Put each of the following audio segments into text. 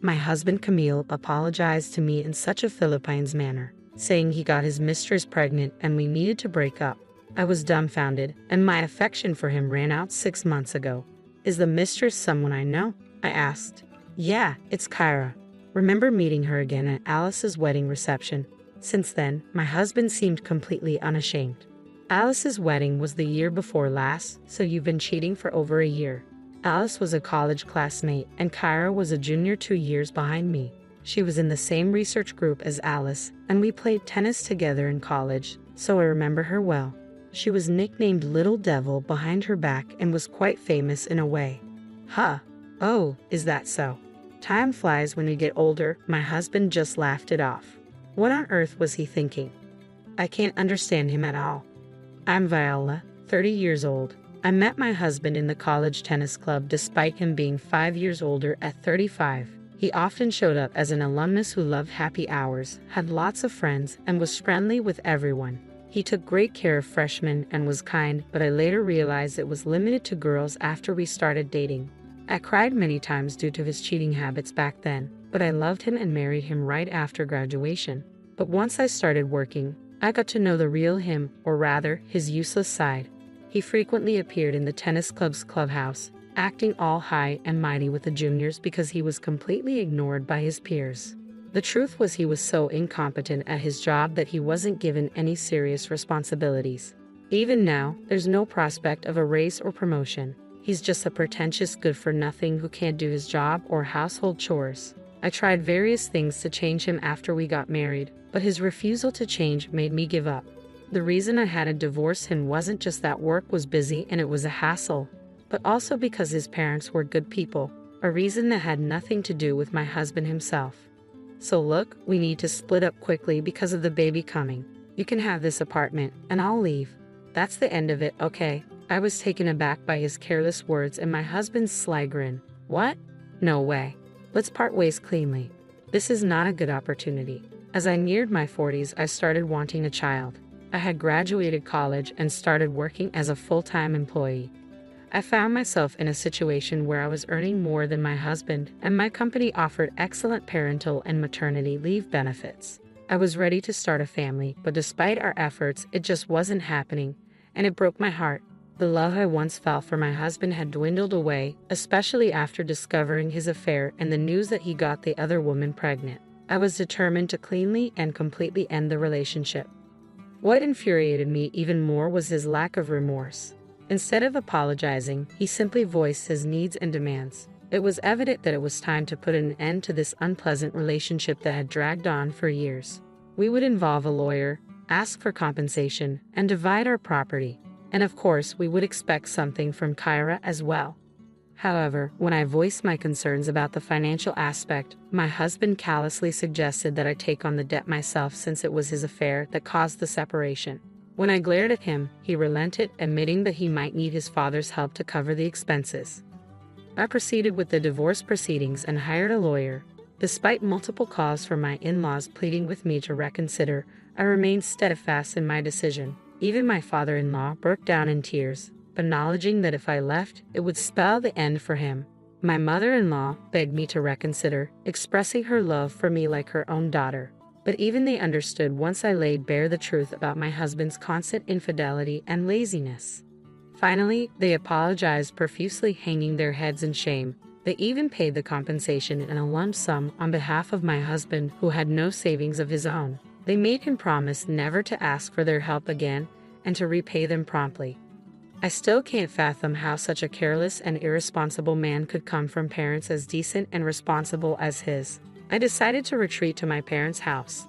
my husband Camille apologized to me in such a Philippines manner, saying he got his mistress pregnant and we needed to break up. I was dumbfounded, and my affection for him ran out 6 months ago. Is the mistress someone I know? I asked. Yeah, it's Kyra. Remember meeting her again at Alice's wedding reception. Since then, my husband seemed completely unashamed. Alice's wedding was the year before last, so you've been cheating for over a year. Alice was a college classmate, and Kyra was a junior 2 years behind me. She was in the same research group as Alice, and we played tennis together in college, so I remember her well. She was nicknamed Little Devil behind her back and was quite famous in a way. Huh. Oh, is that so? Time flies when we get older. My husband just laughed it off. What on earth was he thinking? I can't understand him at all. I'm Viola, 30 years old. I met my husband in the college tennis club despite him being 5 years older at 35. He often showed up as an alumnus who loved happy hours, had lots of friends, and was friendly with everyone. He took great care of freshmen and was kind, but I later realized it was limited to girls after we started dating. I cried many times due to his cheating habits back then, but I loved him and married him right after graduation. But once I started working, I got to know the real him, or rather, his useless side. He frequently appeared in the tennis club's clubhouse, acting all high and mighty with the juniors because he was completely ignored by his peers. The truth was he was so incompetent at his job that he wasn't given any serious responsibilities. Even now, there's no prospect of a raise or promotion. He's just a pretentious good-for-nothing who can't do his job or household chores. I tried various things to change him after we got married, but his refusal to change made me give up. The reason I had to divorce him wasn't just that work was busy and it was a hassle, but also because his parents were good people, a reason that had nothing to do with my husband himself. So look, we need to split up quickly because of the baby coming. You can have this apartment, and I'll leave. That's the end of it, okay? I was taken aback by his careless words and my husband's sly grin. What? No way. Let's part ways cleanly. This is not a good opportunity. As I neared my 40s, I started wanting a child. I had graduated college and started working as a full-time employee. I found myself in a situation where I was earning more than my husband, and my company offered excellent parental and maternity leave benefits. I was ready to start a family, but despite our efforts, it just wasn't happening, and it broke my heart. The love I once felt for my husband had dwindled away, especially after discovering his affair and the news that he got the other woman pregnant. I was determined to cleanly and completely end the relationship. What infuriated me even more was his lack of remorse. Instead of apologizing, he simply voiced his needs and demands. It was evident that it was time to put an end to this unpleasant relationship that had dragged on for years. We would involve a lawyer, ask for compensation, and divide our property. And of course, we would expect something from Kyra as well. However, when I voiced my concerns about the financial aspect, my husband callously suggested that I take on the debt myself since it was his affair that caused the separation. When I glared at him, he relented, admitting that he might need his father's help to cover the expenses. I proceeded with the divorce proceedings and hired a lawyer. Despite multiple calls from my in-laws pleading with me to reconsider, I remained steadfast in my decision. Even my father-in-law broke down in tears, acknowledging that if I left, it would spell the end for him. My mother-in-law begged me to reconsider, expressing her love for me like her own daughter. But even they understood once I laid bare the truth about my husband's constant infidelity and laziness. Finally, they apologized profusely, hanging their heads in shame. They even paid the compensation in a lump sum on behalf of my husband, who had no savings of his own. They made him promise never to ask for their help again and to repay them promptly. I still can't fathom how such a careless and irresponsible man could come from parents as decent and responsible as his. I decided to retreat to my parents' house.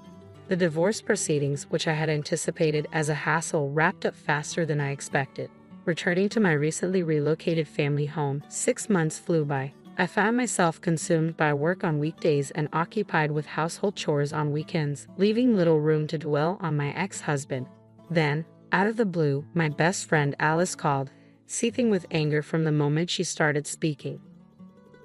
The divorce proceedings, which I had anticipated as a hassle, wrapped up faster than I expected. Returning to my recently relocated family home, 6 months flew by. I found myself consumed by work on weekdays and occupied with household chores on weekends, leaving little room to dwell on my ex-husband. Then, out of the blue, my best friend Alice called, seething with anger from the moment she started speaking.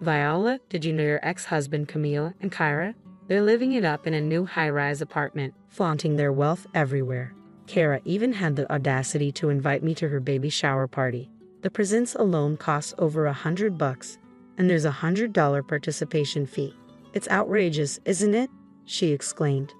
Viola, did you know your ex-husband Camille and Kyra? They're living it up in a new high-rise apartment, flaunting their wealth everywhere. Kyra even had the audacity to invite me to her baby shower party. The presents alone cost over $100, and there's a $100 participation fee. It's outrageous, isn't it? She exclaimed.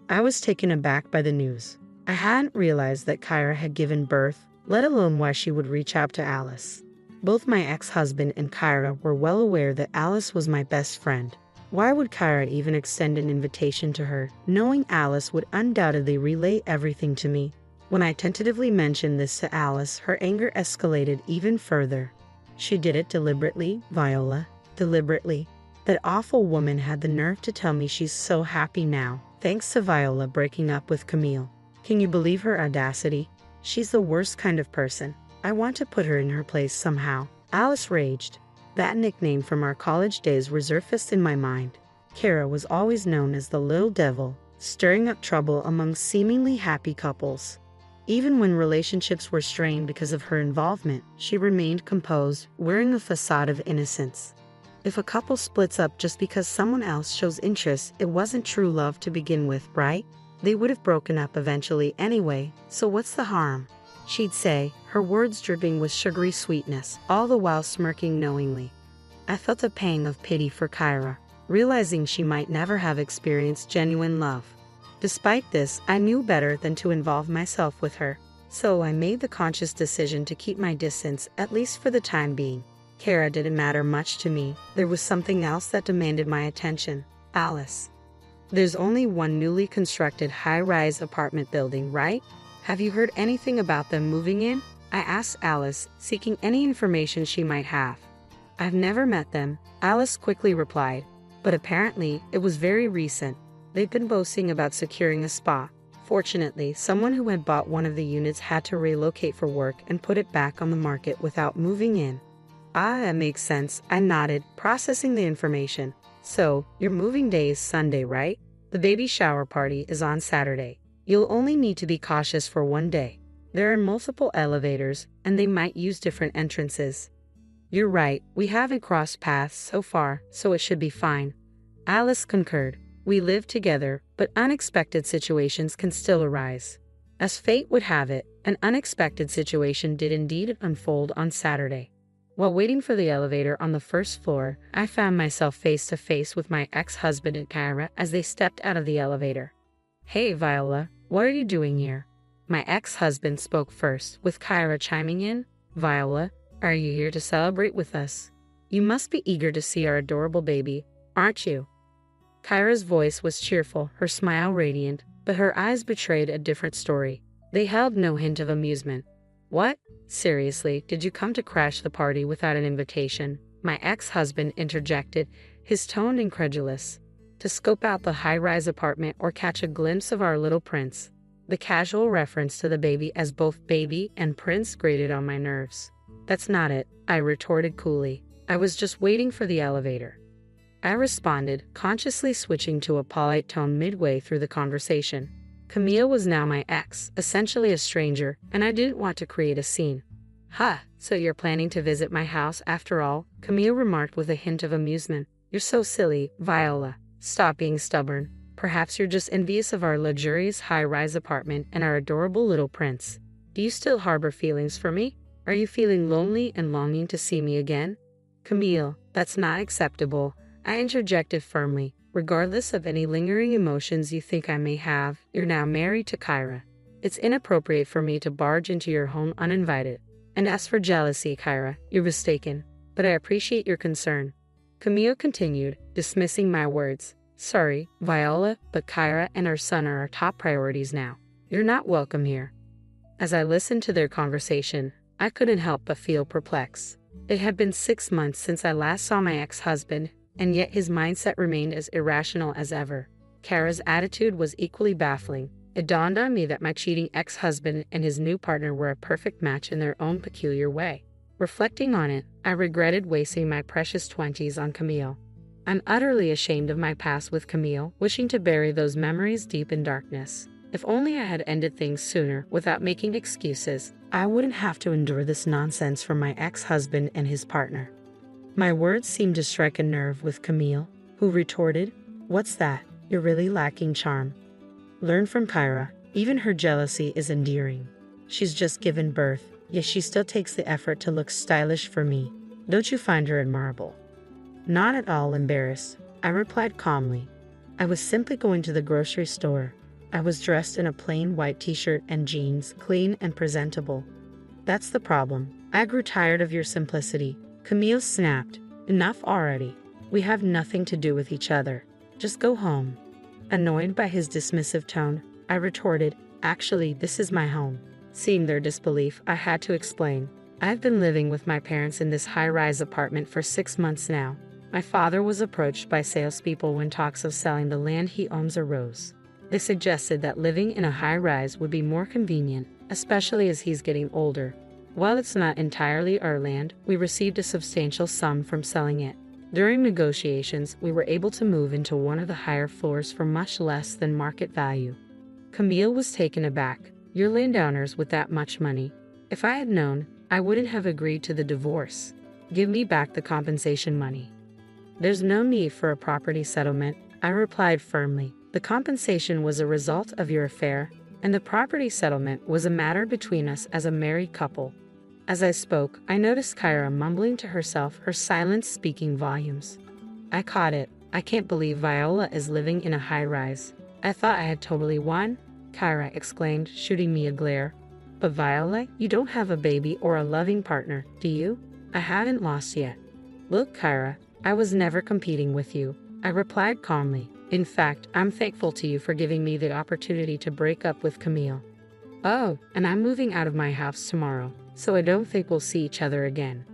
I was taken aback by the news. I hadn't realized that Kyra had given birth, let alone why she would reach out to Alice. Both my ex-husband and Kyra were well aware that Alice was my best friend. Why would Kyra even extend an invitation to her, knowing Alice would undoubtedly relay everything to me? When I tentatively mentioned this to Alice, her anger escalated even further. She did it deliberately, Viola. Deliberately. That awful woman had the nerve to tell me she's so happy now, thanks to Viola breaking up with Camille. Can you believe her audacity? She's the worst kind of person. I want to put her in her place somehow. Alice raged. That nickname from our college days resurfaced in my mind. Kara was always known as the little devil, stirring up trouble among seemingly happy couples. Even when relationships were strained because of her involvement, she remained composed, wearing a facade of innocence. If a couple splits up just because someone else shows interest, it wasn't true love to begin with, right? They would have broken up eventually anyway, so what's the harm? She'd say, her words dripping with sugary sweetness, all the while smirking knowingly. I felt a pang of pity for Kyra, realizing she might never have experienced genuine love. Despite this, I knew better than to involve myself with her, so I made the conscious decision to keep my distance, at least for the time being. Kara didn't matter much to me. There was something else that demanded my attention. Alice. There's only one newly constructed high-rise apartment building, right? Have you heard anything about them moving in? I asked Alice, seeking any information she might have. I've never met them, Alice quickly replied, but apparently it was very recent. They've been boasting about securing a spot. Fortunately, someone who had bought one of the units had to relocate for work and put it back on the market without moving in. Ah, that makes sense, I nodded, processing the information. So, your moving day is Sunday, right? The baby shower party is on Saturday. You'll only need to be cautious for one day. There are multiple elevators, and they might use different entrances. You're right, we haven't crossed paths so far, so it should be fine. Alice concurred. We live together, but unexpected situations can still arise. As fate would have it, an unexpected situation did indeed unfold on Saturday. While waiting for the elevator on the first floor, I found myself face to face with my ex-husband and Kyra as they stepped out of the elevator. Hey, Viola, what are you doing here? My ex-husband spoke first, with Kyra chiming in. Viola, are you here to celebrate with us? You must be eager to see our adorable baby, aren't you? Kyra's voice was cheerful, her smile radiant, but her eyes betrayed a different story. They held no hint of amusement. What? Seriously, did you come to crash the party without an invitation? My ex-husband interjected, his tone incredulous. To scope out the high-rise apartment or catch a glimpse of our little prince. The casual reference to the baby as both baby and prince grated on my nerves. That's not it, I retorted coolly. I was just waiting for the elevator. I responded, consciously switching to a polite tone midway through the conversation. Camille was now my ex, essentially a stranger, and I didn't want to create a scene. So you're planning to visit my house after all? Camille remarked with a hint of amusement. You're so silly, Viola. Stop being stubborn. Perhaps you're just envious of our luxurious high-rise apartment and our adorable little prince. Do you still harbor feelings for me? Are you feeling lonely and longing to see me again? Camille, that's not acceptable, I interjected firmly. Regardless of any lingering emotions you think I may have, you're now married to Kyra. It's inappropriate for me to barge into your home uninvited. And as for jealousy, Kyra, you're mistaken, but I appreciate your concern. Camille continued, dismissing my words. Sorry, Viola, but Kyra and our son are our top priorities now. You're not welcome here. As I listened to their conversation, I couldn't help but feel perplexed. It had been 6 months since I last saw my ex-husband, and yet his mindset remained as irrational as ever. Kara's attitude was equally baffling. It dawned on me that my cheating ex-husband and his new partner were a perfect match in their own peculiar way. Reflecting on it, I regretted wasting my precious 20s on Camille. I'm utterly ashamed of my past with Camille, wishing to bury those memories deep in darkness. If only I had ended things sooner without making excuses, I wouldn't have to endure this nonsense from my ex-husband and his partner. My words seemed to strike a nerve with Camille, who retorted, What's that? You're really lacking charm. Learn from Kyra. Even her jealousy is endearing. She's just given birth, yet she still takes the effort to look stylish for me. Don't you find her admirable? Not at all embarrassed. I replied calmly. I was simply going to the grocery store. I was dressed in a plain white t-shirt and jeans, clean and presentable. That's the problem. I grew tired of your simplicity. Camille snapped. Enough already. We have nothing to do with each other. Just go home. Annoyed by his dismissive tone, I retorted, actually, this is my home. Seeing their disbelief, I had to explain. I've been living with my parents in this high-rise apartment for 6 months now. My father was approached by salespeople when talks of selling the land he owns arose. They suggested that living in a high-rise would be more convenient, especially as he's getting older. While it's not entirely our land, we received a substantial sum from selling it. During negotiations, we were able to move into one of the higher floors for much less than market value. Camille was taken aback. You're landowners with that much money. If I had known, I wouldn't have agreed to the divorce. Give me back the compensation money. There's no need for a property settlement, I replied firmly. The compensation was a result of your affair, and the property settlement was a matter between us as a married couple. As I spoke, I noticed Kyra mumbling to herself, her silence speaking volumes. I caught it. I can't believe Viola is living in a high-rise. I thought I had totally won, Kyra exclaimed, shooting me a glare. But Viola, you don't have a baby or a loving partner, do you? I haven't lost yet. Look, Kyra, I was never competing with you, I replied calmly. In fact, I'm thankful to you for giving me the opportunity to break up with Camille. Oh, and I'm moving out of my house tomorrow, so I don't think we'll see each other again.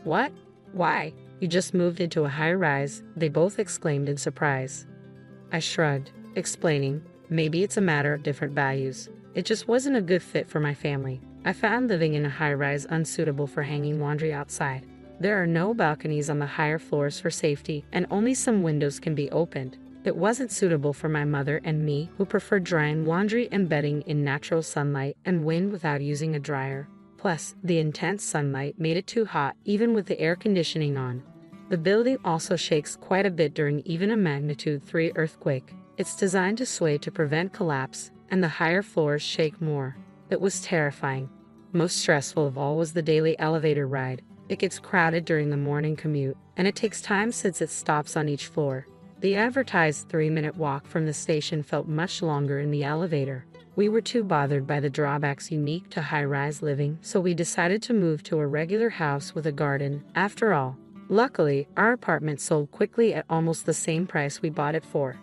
What? Why? You just moved into a high-rise, they both exclaimed in surprise. I shrugged, explaining, maybe it's a matter of different values. It just wasn't a good fit for my family. I found living in a high-rise unsuitable for hanging laundry outside. There are no balconies on the higher floors for safety, and only some windows can be opened. It wasn't suitable for my mother and me, who prefer drying laundry and bedding in natural sunlight and wind without using a dryer. Plus, the intense sunlight made it too hot even with the air conditioning on. The building also shakes quite a bit during even a magnitude 3 earthquake. It's designed to sway to prevent collapse, and the higher floors shake more. It was terrifying. Most stressful of all was the daily elevator ride. It gets crowded during the morning commute, and it takes time since it stops on each floor. The advertised 3-minute walk from the station felt much longer in the elevator. We were too bothered by the drawbacks unique to high-rise living, so we decided to move to a regular house with a garden. After all, luckily, our apartment sold quickly at almost the same price we bought it for.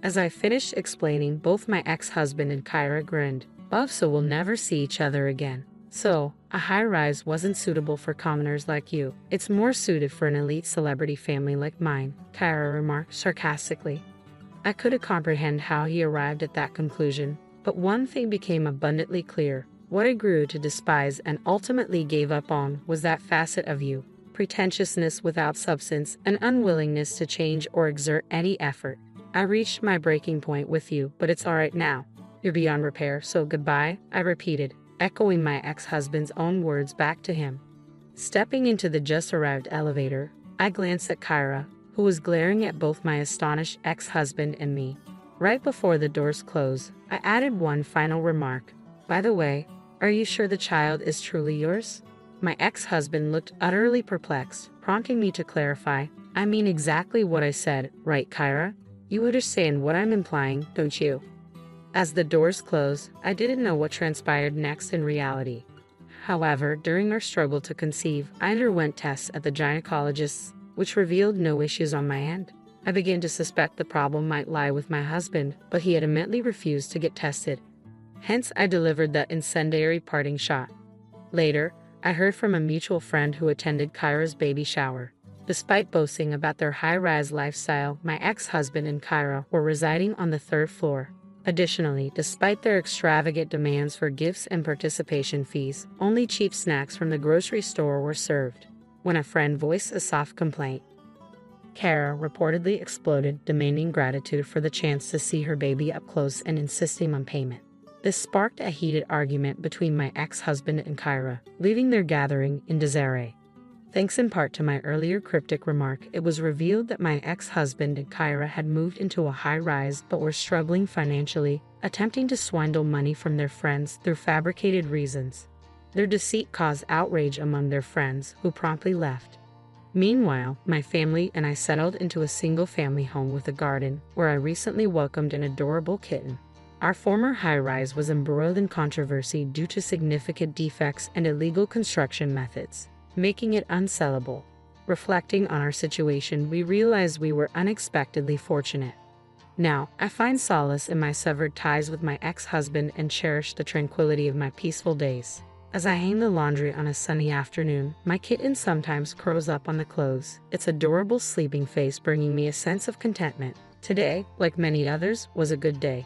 As I finished explaining, both my ex-husband and Kyra grinned. Oh, so we'll never see each other again. So, a high-rise wasn't suitable for commoners like you. It's more suited for an elite celebrity family like mine, Kyra remarked sarcastically. I couldn't comprehend how he arrived at that conclusion, but one thing became abundantly clear. What I grew to despise and ultimately gave up on was that facet of you, pretentiousness without substance, an unwillingness to change or exert any effort. I reached my breaking point with you, but it's all right now. You're beyond repair, so goodbye, I repeated, echoing my ex-husband's own words back to him. Stepping into the just-arrived elevator, I glanced at Kyra, who was glaring at both my astonished ex-husband and me. Right before the doors closed, I added one final remark. By the way, are you sure the child is truly yours? My ex-husband looked utterly perplexed, prompting me to clarify. I mean exactly what I said, right, Kyra? You understand what I'm implying, don't you? As the doors closed, I didn't know what transpired next in reality. However, during our struggle to conceive, I underwent tests at the gynecologist's, which revealed no issues on my end. I began to suspect the problem might lie with my husband, but he adamantly refused to get tested. Hence, I delivered that incendiary parting shot. Later, I heard from a mutual friend who attended Kyra's baby shower. Despite boasting about their high-rise lifestyle, my ex-husband and Kyra were residing on the 3rd floor. Additionally, despite their extravagant demands for gifts and participation fees, only cheap snacks from the grocery store were served. When a friend voiced a soft complaint, Kyra reportedly exploded, demanding gratitude for the chance to see her baby up close and insisting on payment. This sparked a heated argument between my ex-husband and Kyra, leaving their gathering in disarray. Thanks in part to my earlier cryptic remark, it was revealed that my ex-husband and Kyra had moved into a high-rise but were struggling financially, attempting to swindle money from their friends through fabricated reasons. Their deceit caused outrage among their friends, who promptly left. Meanwhile, my family and I settled into a single-family home with a garden, where I recently welcomed an adorable kitten. Our former high-rise was embroiled in controversy due to significant defects and illegal construction methods, making it unsellable. Reflecting on our situation, we realized we were unexpectedly fortunate. Now, I find solace in my severed ties with my ex-husband and cherish the tranquility of my peaceful days. As I hang the laundry on a sunny afternoon, my kitten sometimes curls up on the clothes, its adorable sleeping face bringing me a sense of contentment. Today, like many others, was a good day.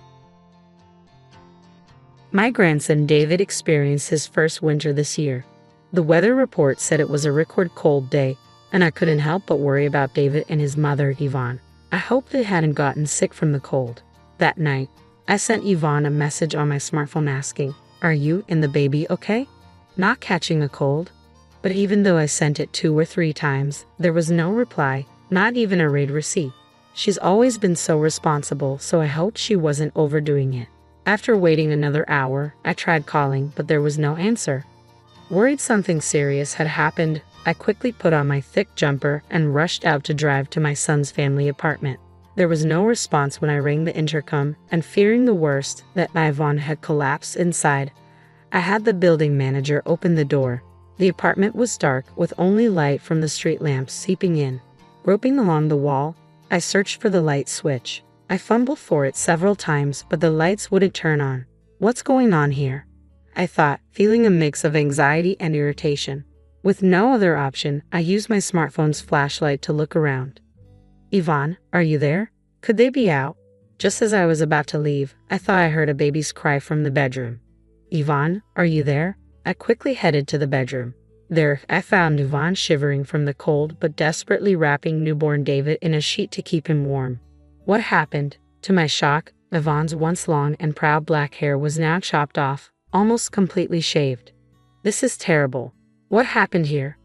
My grandson David experienced his first winter this year. The weather report said it was a record cold day, and I couldn't help but worry about David and his mother, Yvonne. I hoped they hadn't gotten sick from the cold. That night, I sent Yvonne a message on my smartphone asking, "Are you and the baby okay? Not catching a cold?" But even though I sent it 2 or 3 times, there was no reply, not even a read receipt. She's always been so responsible, so I hoped she wasn't overdoing it. After waiting another hour, I tried calling, but there was no answer. Worried something serious had happened, I quickly put on my thick jumper and rushed out to drive to my son's family apartment. There was no response when I rang the intercom, and fearing the worst, that Yvonne had collapsed inside, I had the building manager open the door. The apartment was dark, with only light from the street lamps seeping in. Groping along the wall, I searched for the light switch. I fumbled for it several times, but the lights wouldn't turn on. What's going on here? I thought, feeling a mix of anxiety and irritation. With no other option, I used my smartphone's flashlight to look around. "Yvonne, are you there? Could they be out?" Just as I was about to leave, I thought I heard a baby's cry from the bedroom. "Yvonne, are you there?" I quickly headed to the bedroom. There, I found Yvonne shivering from the cold but desperately wrapping newborn David in a sheet to keep him warm. What happened? To my shock, Yvonne's once long and proud black hair was now chopped off, almost completely shaved. "This is terrible. What happened here?"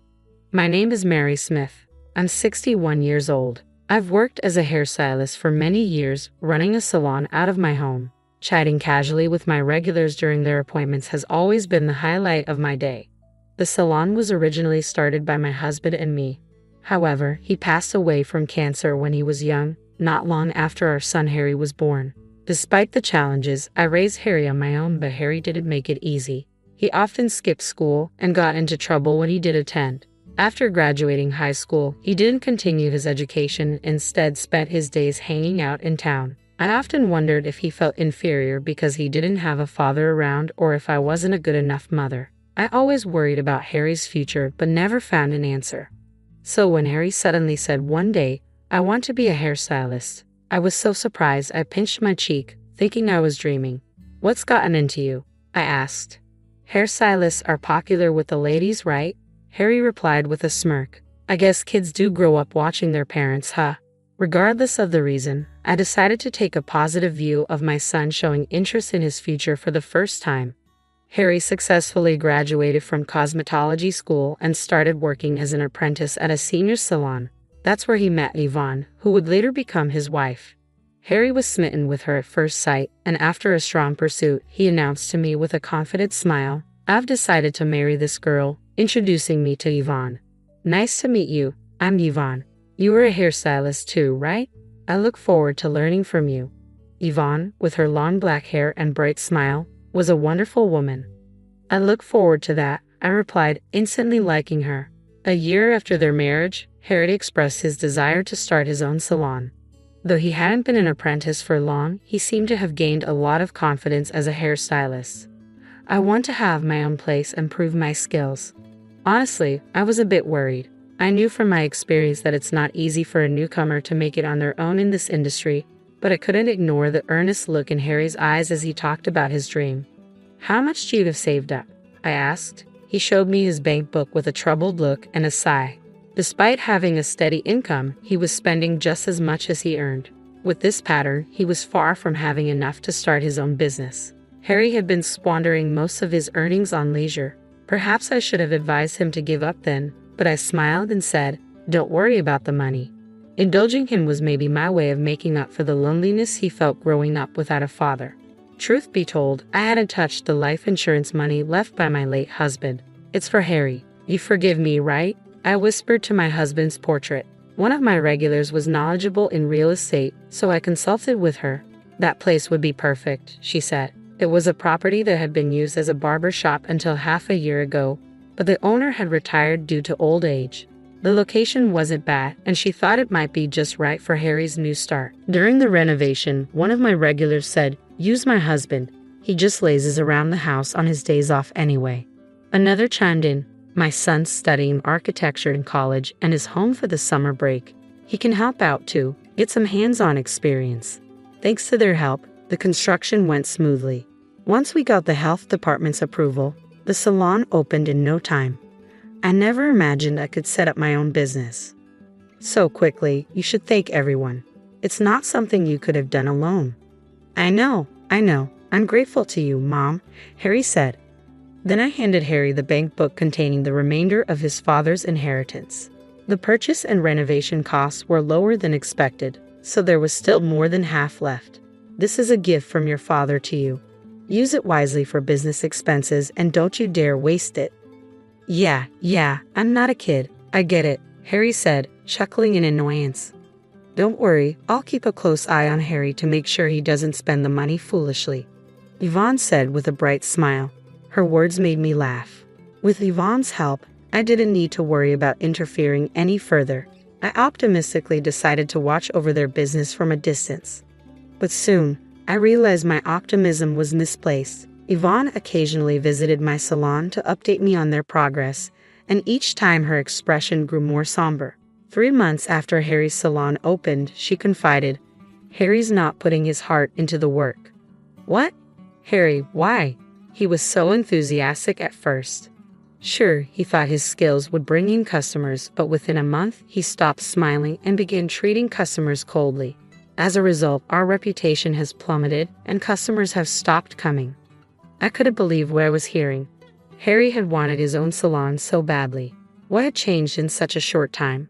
"My name is Mary Smith. I'm 61 years old. I've worked as a hairstylist for many years, running a salon out of my home. Chatting casually with my regulars during their appointments has always been the highlight of my day. The salon was originally started by my husband and me. However, he passed away from cancer when he was young, not long after our son Harry was born. Despite the challenges, I raised Harry on my own, but Harry didn't make it easy. He often skipped school and got into trouble when he did attend. After graduating high school, he didn't continue his education, instead spent his days hanging out in town. I often wondered if he felt inferior because he didn't have a father around, or if I wasn't a good enough mother. I always worried about Harry's future but never found an answer. So when Harry suddenly said one day, "I want to be a hairstylist," I was so surprised I pinched my cheek, thinking I was dreaming. "What's gotten into you?" I asked. "Hairstylists are popular with the ladies, right?" Harry replied with a smirk. "I guess kids do grow up watching their parents, huh?" Regardless of the reason, I decided to take a positive view of my son showing interest in his future for the first time. Harry successfully graduated from cosmetology school and started working as an apprentice at a senior salon. That's where he met Yvonne, who would later become his wife. Harry was smitten with her at first sight, and after a strong pursuit, he announced to me with a confident smile, "I've decided to marry this girl," introducing me to Yvonne. "Nice to meet you. I'm Yvonne. You were a hairstylist too, right? I look forward to learning from you." Yvonne, with her long black hair and bright smile, was a wonderful woman. "I look forward to that," I replied, instantly liking her. A year after their marriage, Harry expressed his desire to start his own salon. Though he hadn't been an apprentice for long, he seemed to have gained a lot of confidence as a hairstylist. "I want to have my own place and prove my skills." Honestly, I was a bit worried. I knew from my experience that it's not easy for a newcomer to make it on their own in this industry, but I couldn't ignore the earnest look in Harry's eyes as he talked about his dream. "How much do you have saved up?" I asked. He showed me his bank book with a troubled look and a sigh. Despite having a steady income, he was spending just as much as he earned. With this pattern, he was far from having enough to start his own business. Harry had been squandering most of his earnings on leisure. Perhaps I should have advised him to give up then, but I smiled and said, "Don't worry about the money." Indulging him was maybe my way of making up for the loneliness he felt growing up without a father. Truth be told, I hadn't touched the life insurance money left by my late husband. "It's for Harry. You forgive me, right?" I whispered to my husband's portrait. One of my regulars was knowledgeable in real estate, so I consulted with her. That place would be perfect, she said. It was a property that had been used as a barber shop until half a year ago, but the owner had retired due to old age. The location wasn't bad, and she thought it might be just right for Harry's new start. During the renovation, one of my regulars said, "Use my husband. He just lazes around the house on his days off anyway." Another chimed in, "My son's studying architecture in college and is home for the summer break. He can help out too, get some hands-on experience." Thanks to their help, the construction went smoothly. Once we got the health department's approval, the salon opened in no time. I never imagined I could set up my own business so quickly. You should thank everyone. It's not something you could have done alone. I know. I'm grateful to you, Mom," Harry said. Then I handed Harry the bank book containing the remainder of his father's inheritance. The purchase and renovation costs were lower than expected, so there was still more than half left. "This is a gift from your father to you. Use it wisely for business expenses and don't you dare waste it." Yeah, I'm not a kid. I get it," Harry said, chuckling in annoyance. "Don't worry, I'll keep a close eye on Harry to make sure he doesn't spend the money foolishly," Yvonne said with a bright smile. Her words made me laugh. With Yvonne's help, I didn't need to worry about interfering any further. I optimistically decided to watch over their business from a distance. But soon, I realized my optimism was misplaced. Yvonne occasionally visited my salon to update me on their progress, and each time her expression grew more somber. 3 months after Harry's salon opened, she confided, "Harry's not putting his heart into the work." "What? Harry, why?" He was so enthusiastic at first. Sure, he thought his skills would bring in customers, but within a month, he stopped smiling and began treating customers coldly. As a result, our reputation has plummeted and customers have stopped coming. I couldn't believe what I was hearing. Harry had wanted his own salon so badly. What had changed in such a short time?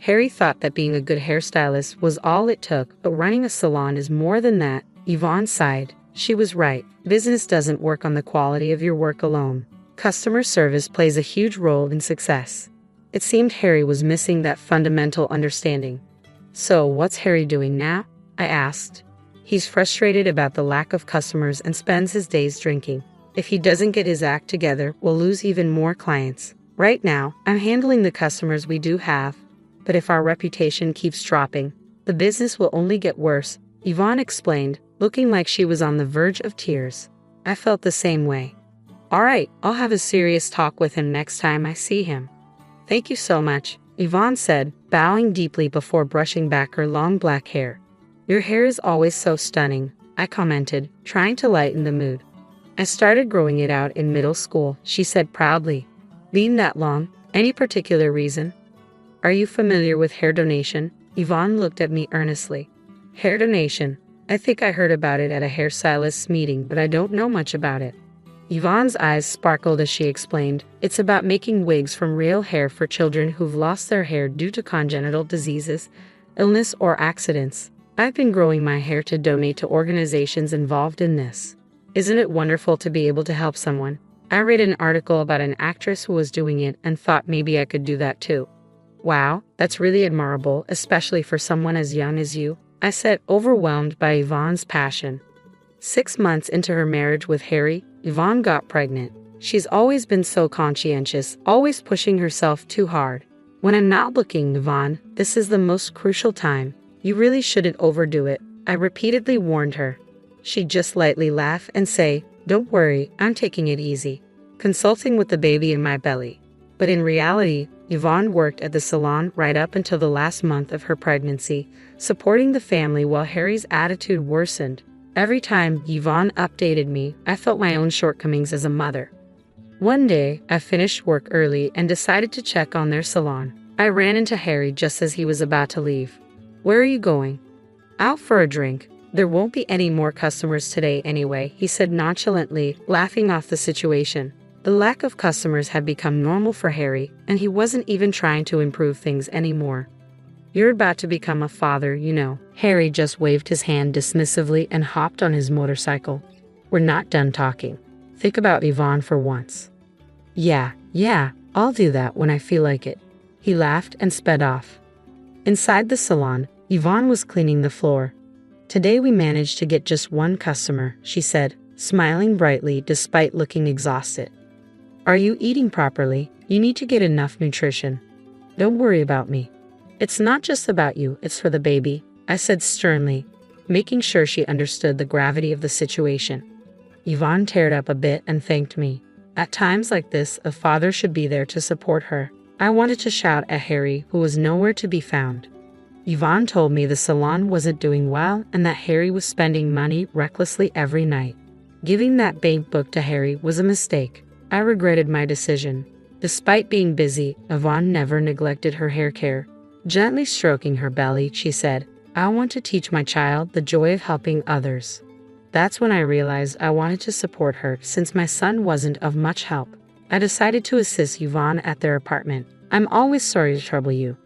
Harry thought that being a good hairstylist was all it took, but running a salon is more than that. Yvonne sighed. She was right. Business doesn't work on the quality of your work alone. Customer service plays a huge role in success. It seemed Harry was missing that fundamental understanding. "So, what's Harry doing now?" I asked. "He's frustrated about the lack of customers and spends his days drinking. If he doesn't get his act together, we'll lose even more clients. Right now, I'm handling the customers we do have, but if our reputation keeps dropping, the business will only get worse," Yvonne explained, looking like she was on the verge of tears. I felt the same way. "All right, I'll have a serious talk with him next time I see him." "Thank you so much," Yvonne said, bowing deeply before brushing back her long black hair. "Your hair is always so stunning," I commented, trying to lighten the mood. "I started growing it out in middle school," she said proudly. "Being that long, any particular reason?" "Are you familiar with hair donation?" Yvonne looked at me earnestly. "Hair donation? I think I heard about it at a hairstylist's meeting, but I don't know much about it." Yvonne's eyes sparkled as she explained, "It's about making wigs from real hair for children who've lost their hair due to congenital diseases, illness, or accidents. I've been growing my hair to donate to organizations involved in this. Isn't it wonderful to be able to help someone?" I read an article about an actress who was doing it and thought maybe I could do that too. "Wow, that's really admirable, especially for someone as young as you," I said, overwhelmed by Yvonne's passion. 6 months into her marriage with Harry, Yvonne got pregnant. She's always been so conscientious, always pushing herself too hard. "When I'm not looking, Yvonne, this is the most crucial time. You really shouldn't overdo it," I repeatedly warned her. She'd just lightly laugh and say, "Don't worry, I'm taking it easy," consulting with the baby in my belly. But in reality, Yvonne worked at the salon right up until the last month of her pregnancy, supporting the family while Harry's attitude worsened. Every time Yvonne updated me, I felt my own shortcomings as a mother. One day, I finished work early and decided to check on their salon. I ran into Harry just as he was about to leave. "Where are you going?" "Out for a drink. There won't be any more customers today anyway," he said nonchalantly, laughing off the situation. The lack of customers had become normal for Harry, and he wasn't even trying to improve things anymore. "You're about to become a father, you know." Harry just waved his hand dismissively and hopped on his motorcycle. "We're not done talking. Think about Yvonne for once." Yeah, I'll do that when I feel like it." He laughed and sped off. Inside the salon, Yvonne was cleaning the floor. Today we managed to get just one customer, she said, smiling brightly despite looking exhausted. Are you eating properly? You need to get enough nutrition. Don't worry about me. It's not just about you, it's for the baby, I said sternly, making sure she understood the gravity of the situation. Yvonne teared up a bit and thanked me. At times like this, a father should be there to support her. I wanted to shout at Harry, who was nowhere to be found. Yvonne told me the salon wasn't doing well and that Harry was spending money recklessly every night. Giving that bank book to Harry was a mistake. I regretted my decision. Despite being busy, Yvonne never neglected her hair care. Gently stroking her belly, she said, I want to teach my child the joy of helping others. That's when I realized I wanted to support her since my son wasn't of much help. I decided to assist Yvonne at their apartment. I'm always sorry to trouble you.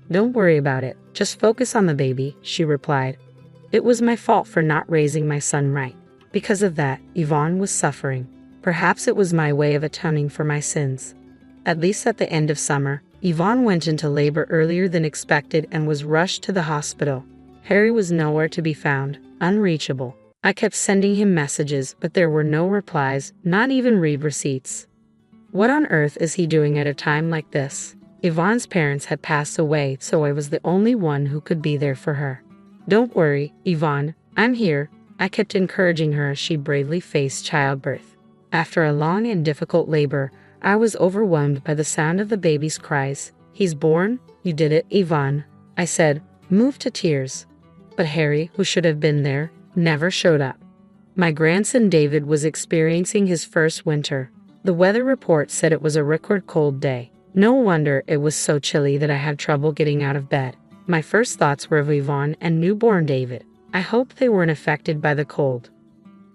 Don't worry about it. Just focus on the baby, she replied. It was my fault for not raising my son right. Because of that, Yvonne was suffering. Perhaps it was my way of atoning for my sins. At least at the end of summer, Yvonne went into labor earlier than expected and was rushed to the hospital. Harry was nowhere to be found, unreachable. I kept sending him messages, but there were no replies, not even read receipts. What on earth is he doing at a time like this? Yvonne's parents had passed away, so I was the only one who could be there for her. Don't worry, Yvonne, I'm here, I kept encouraging her as she bravely faced childbirth. After a long and difficult labor, I was overwhelmed by the sound of the baby's cries. He's born? You did it, Yvonne, I said, moved to tears. But Harry, who should have been there, never showed up. My grandson David was experiencing his first winter. The weather report said it was a record cold day. No wonder it was so chilly that I had trouble getting out of bed. My first thoughts were of Yvonne and newborn David. I hoped they weren't affected by the cold.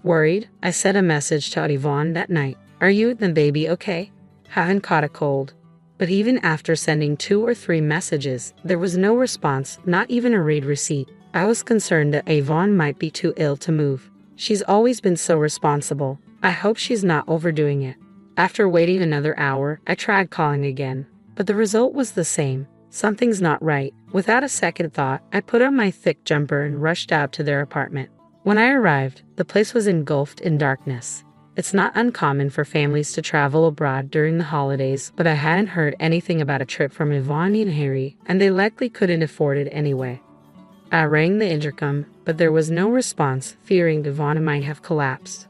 Worried, I sent a message to Yvonne that night. Are you and the baby okay? Haven't caught a cold. But even after sending 2 or 3 messages, there was no response, not even a read receipt. I was concerned that Yvonne might be too ill to move. She's always been so responsible. I hope she's not overdoing it. After waiting another hour, I tried calling again, but the result was the same. Something's not right. Without a second thought, I put on my thick jumper and rushed out to their apartment. When I arrived, the place was engulfed in darkness. It's not uncommon for families to travel abroad during the holidays, but I hadn't heard anything about a trip from Yvonne and Harry, and they likely couldn't afford it anyway. I rang the intercom, but there was no response, fearing Yvonne might have collapsed.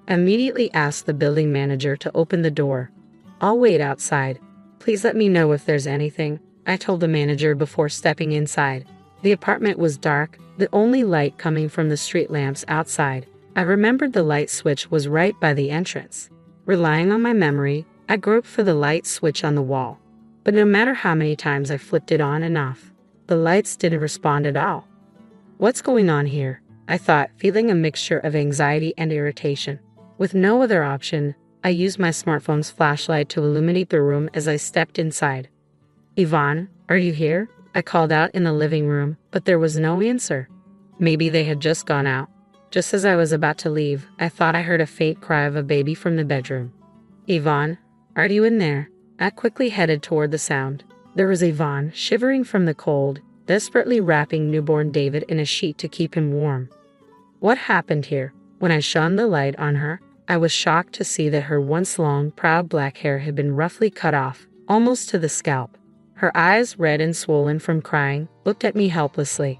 I immediately asked the building manager to open the door. I'll wait outside. Please let me know if there's anything, I told the manager before stepping inside. The apartment was dark, the only light coming from the street lamps outside. I remembered the light switch was right by the entrance. Relying on my memory, I groped for the light switch on the wall. But no matter how many times I flipped it on and off, the lights didn't respond at all. What's going on here? I thought, feeling a mixture of anxiety and irritation. With no other option, I used my smartphone's flashlight to illuminate the room as I stepped inside. Yvonne, are you here? I called out in the living room, but there was no answer. Maybe they had just gone out. Just as I was about to leave, I thought I heard a faint cry of a baby from the bedroom. Yvonne, are you in there? I quickly headed toward the sound. There was Yvonne, shivering from the cold, desperately wrapping newborn David in a sheet to keep him warm. What happened here? When I shone the light on her, I was shocked to see that her once long, proud black hair had been roughly cut off, almost to the scalp. Her eyes, red and swollen from crying, looked at me helplessly.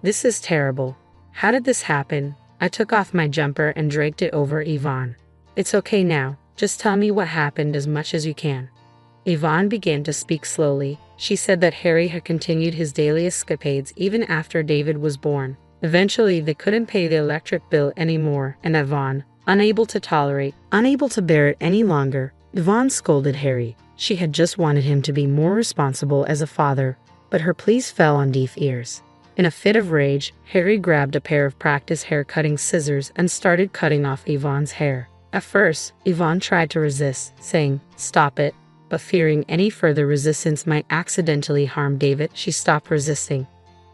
This is terrible. How did this happen? I took off my jumper and draped it over Yvonne. It's okay now. Just tell me what happened as much as you can. Yvonne began to speak slowly. She said that Harry had continued his daily escapades even after David was born. Eventually, they couldn't pay the electric bill anymore, and Yvonne, unable to bear it any longer, Yvonne scolded Harry. She had just wanted him to be more responsible as a father, but her pleas fell on deaf ears. In a fit of rage, Harry grabbed a pair of practice hair-cutting scissors and started cutting off Yvonne's hair. At first, Yvonne tried to resist, saying, "Stop it," but fearing any further resistance might accidentally harm David, she stopped resisting.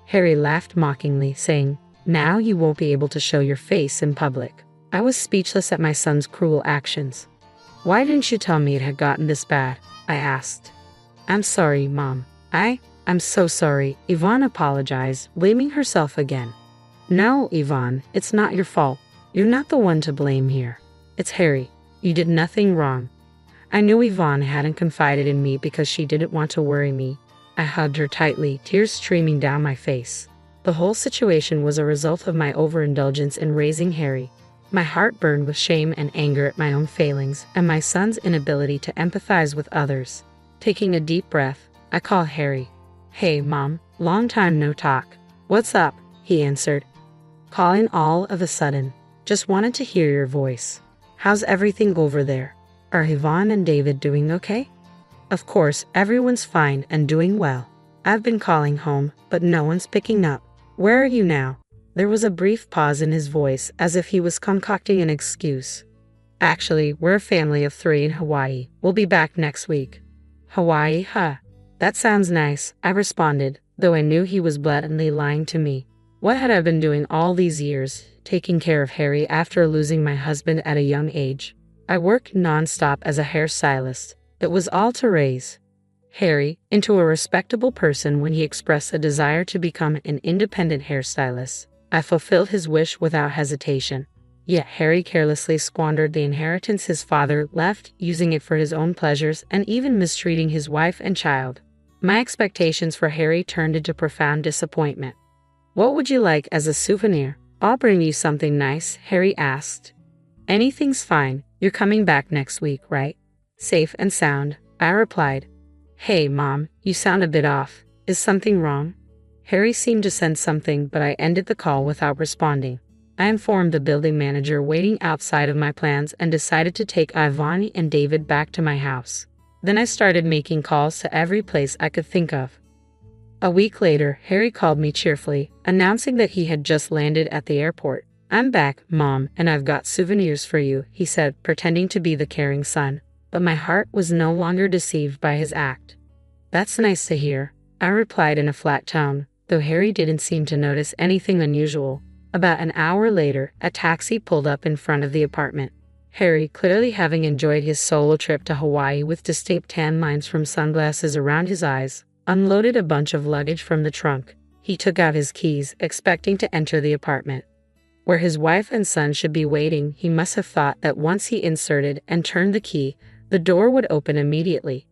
Harry laughed mockingly, saying, "Now you won't be able to show your face in public." I was speechless at my son's cruel actions. "Why didn't you tell me it had gotten this bad?" I asked. I'm sorry, Mom. I'm so sorry. Yvonne apologized, blaming herself again. No, Yvonne, it's not your fault. You're not the one to blame here. It's Harry. You did nothing wrong. I knew Yvonne hadn't confided in me because she didn't want to worry me. I hugged her tightly, tears streaming down my face. The whole situation was a result of my overindulgence in raising Harry. My heart burned with shame and anger at my own failings and my son's inability to empathize with others. Taking a deep breath, I called Harry. Hey, Mom, long time no talk. What's up? He answered, calling all of a sudden. Just wanted to hear your voice. How's everything over there? Are Yvonne and David doing okay? Of course, everyone's fine and doing well. I've been calling home, but no one's picking up. Where are you now? There was a brief pause in his voice, as if he was concocting an excuse. Actually, we're a family of 3 in Hawaii. We'll be back next week. Hawaii, huh? That sounds nice, I responded, though I knew he was blatantly lying to me. What had I been doing all these years, taking care of Harry after losing my husband at a young age? I worked non-stop as a hairstylist. It was all to raise Harry into a respectable person. When he expressed a desire to become an independent hairstylist, I fulfilled his wish without hesitation. Yet Harry carelessly squandered the inheritance his father left, using it for his own pleasures and even mistreating his wife and child. My expectations for Harry turned into profound disappointment. What would you like as a souvenir? I'll bring you something nice, Harry asked. Anything's fine. You're coming back next week, right? Safe and sound, I replied. Hey, Mom, you sound a bit off. Is something wrong? Harry seemed to sense something, but I ended the call without responding. I informed the building manager waiting outside of my plans and decided to take Yvonne and David back to my house. Then I started making calls to every place I could think of. A week later, Harry called me cheerfully, announcing that he had just landed at the airport. I'm back, Mom, and I've got souvenirs for you, he said, pretending to be the caring son. But my heart was no longer deceived by his act. That's nice to hear, I replied in a flat tone, though Harry didn't seem to notice anything unusual. About an hour later, a taxi pulled up in front of the apartment. Harry, clearly having enjoyed his solo trip to Hawaii with distinct tan lines from sunglasses around his eyes, unloaded a bunch of luggage from the trunk. He took out his keys, expecting to enter the apartment. Where his wife and son should be waiting, he must have thought that once he inserted and turned the key, the door would open immediately.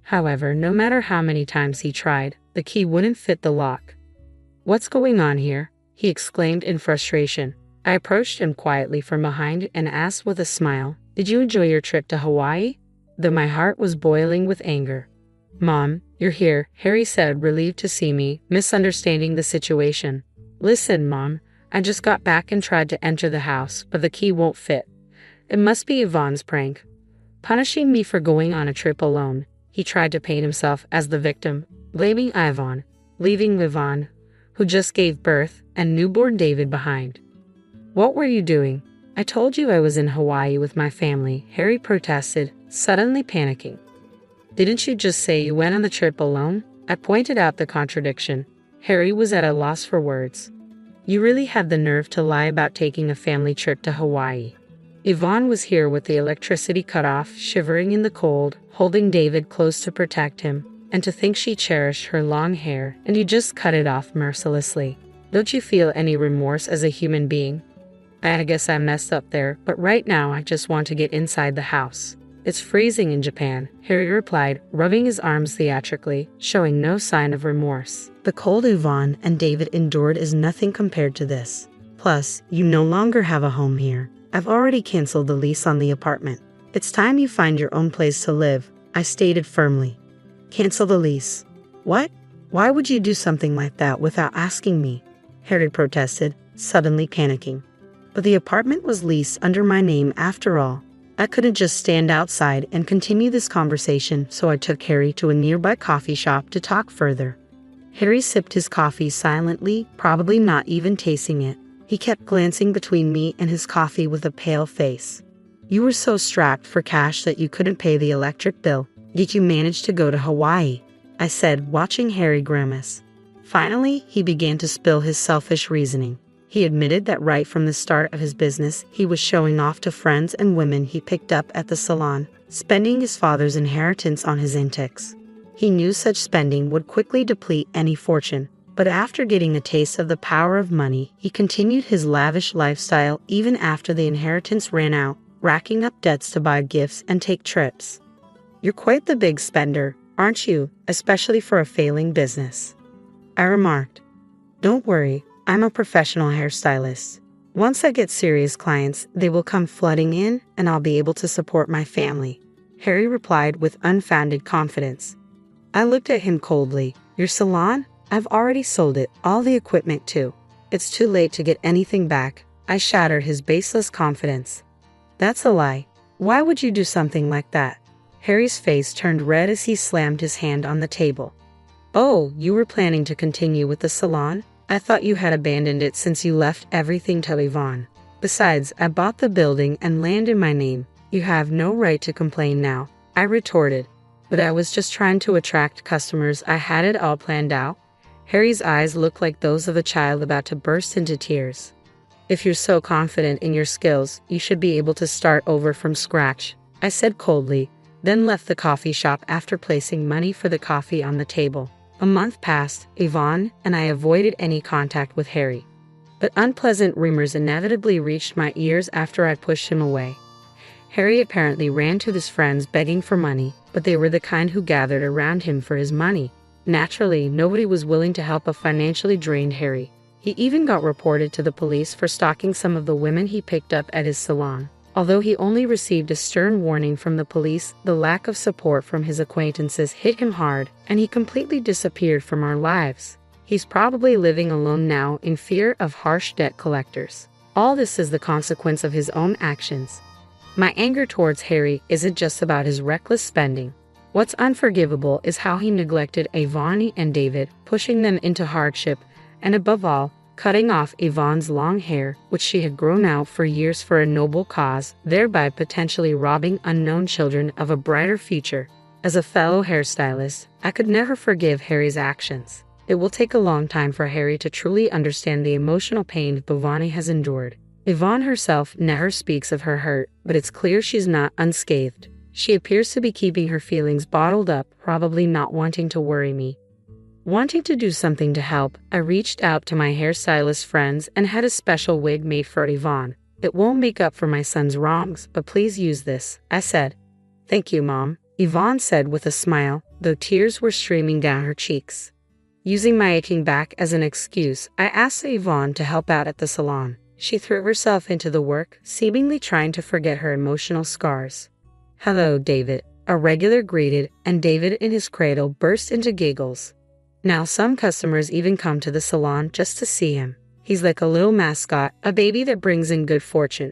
However, no matter how many times he tried, the key wouldn't fit the lock. What's going on here? He exclaimed in frustration. I approached him quietly from behind and asked with a smile, Did you enjoy your trip to Hawaii? Though my heart was boiling with anger. Mom, you're here, Harry said, relieved to see me, misunderstanding the situation. Listen, Mom, I just got back and tried to enter the house, but the key won't fit. It must be Yvonne's prank. Punishing me for going on a trip alone, he tried to paint himself as the victim, blaming Yvonne, leaving Yvonne, who just gave birth, and newborn David behind. What were you doing? I told you I was in Hawaii with my family, Harry protested, suddenly panicking. Didn't you just say you went on the trip alone? I pointed out the contradiction. Harry was at a loss for words. You really had the nerve to lie about taking a family trip to Hawaii. Yvonne was here with the electricity cut off, shivering in the cold, holding David close to protect him, and to think she cherished her long hair, and you just cut it off mercilessly. Don't you feel any remorse as a human being? I guess I messed up there, but right now I just want to get inside the house. It's freezing in Japan, Harry replied, rubbing his arms theatrically, showing no sign of remorse. The cold Yvonne and David endured is nothing compared to this. Plus, you no longer have a home here. I've already canceled the lease on the apartment. It's time you find your own place to live, I stated firmly. Cancel the lease. What? Why would you do something like that without asking me? Harry protested, suddenly panicking. But the apartment was leased under my name after all. I couldn't just stand outside and continue this conversation, so I took Harry to a nearby coffee shop to talk further. Harry sipped his coffee silently, probably not even tasting it. He kept glancing between me and his coffee with a pale face. You were so strapped for cash that you couldn't pay the electric bill. Did you manage to go to Hawaii? I said, watching Harry grimace. Finally, he began to spill his selfish reasoning. He admitted that right from the start of his business, he was showing off to friends and women he picked up at the salon, spending his father's inheritance on his antics. He knew such spending would quickly deplete any fortune, but after getting a taste of the power of money, he continued his lavish lifestyle even after the inheritance ran out, racking up debts to buy gifts and take trips. "You're quite the big spender, aren't you, especially for a failing business?" I remarked. "Don't worry, I'm a professional hairstylist. Once I get serious clients, they will come flooding in and I'll be able to support my family," Harry replied with unfounded confidence. I looked at him coldly. "Your salon? I've already sold it, all the equipment too. It's too late to get anything back." I shattered his baseless confidence. "That's a lie. Why would you do something like that?" Harry's face turned red as he slammed his hand on the table. "Oh, you were planning to continue with the salon? I thought you had abandoned it since you left everything to Yvonne. Besides, I bought the building and land in my name. You have no right to complain now," I retorted. "But I was just trying to attract customers. I had it all planned out." Harry's eyes looked like those of a child about to burst into tears. "If you're so confident in your skills, you should be able to start over from scratch," I said coldly, then left the coffee shop after placing money for the coffee on the table. A month passed, Yvonne and I avoided any contact with Harry. But unpleasant rumors inevitably reached my ears after I pushed him away. Harry apparently ran to his friends begging for money, but they were the kind who gathered around him for his money. Naturally, nobody was willing to help a financially drained Harry. He even got reported to the police for stalking some of the women he picked up at his salon. Although he only received a stern warning from the police, the lack of support from his acquaintances hit him hard, and he completely disappeared from our lives. He's probably living alone now in fear of harsh debt collectors. All this is the consequence of his own actions. My anger towards Harry isn't just about his reckless spending. What's unforgivable is how he neglected Yvonne and David, pushing them into hardship, and above all, cutting off Yvonne's long hair, which she had grown out for years for a noble cause, thereby potentially robbing unknown children of a brighter future. As a fellow hairstylist, I could never forgive Harry's actions. It will take a long time for Harry to truly understand the emotional pain Yvonne has endured. Yvonne herself never speaks of her hurt, but it's clear she's not unscathed. She appears to be keeping her feelings bottled up, probably not wanting to worry me. Wanting to do something to help, I reached out to my hairstylist friends and had a special wig made for Yvonne. "It won't make up for my son's wrongs, but please use this," I said. "Thank you, Mom," Yvonne said with a smile, though tears were streaming down her cheeks. Using my aching back as an excuse, I asked Yvonne to help out at the salon. She threw herself into the work, seemingly trying to forget her emotional scars. "Hello, David," a regular greeted, and David in his cradle burst into giggles. Now some customers even come to the salon just to see him. He's like a little mascot, a baby that brings in good fortune.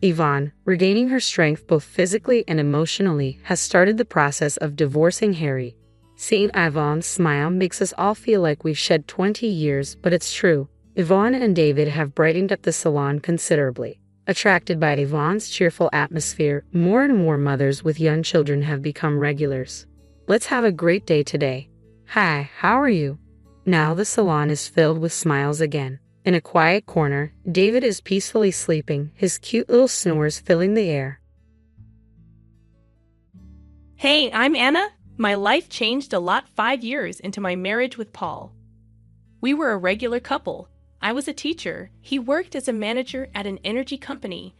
Yvonne, regaining her strength both physically and emotionally, has started the process of divorcing Harry. Seeing Yvonne's smile makes us all feel like we've shed 20 years, but it's true. Yvonne and David have brightened up the salon considerably. Attracted by Yvonne's cheerful atmosphere, more and more mothers with young children have become regulars. "Let's have a great day today." "Hi, how are you?" Now the salon is filled with smiles again. In a quiet corner, David is peacefully sleeping, his cute little snores filling the air. Hey, I'm Anna. My life changed a lot 5 years into my marriage with Paul. We were a regular couple. I was a teacher. He worked as a manager at an energy company,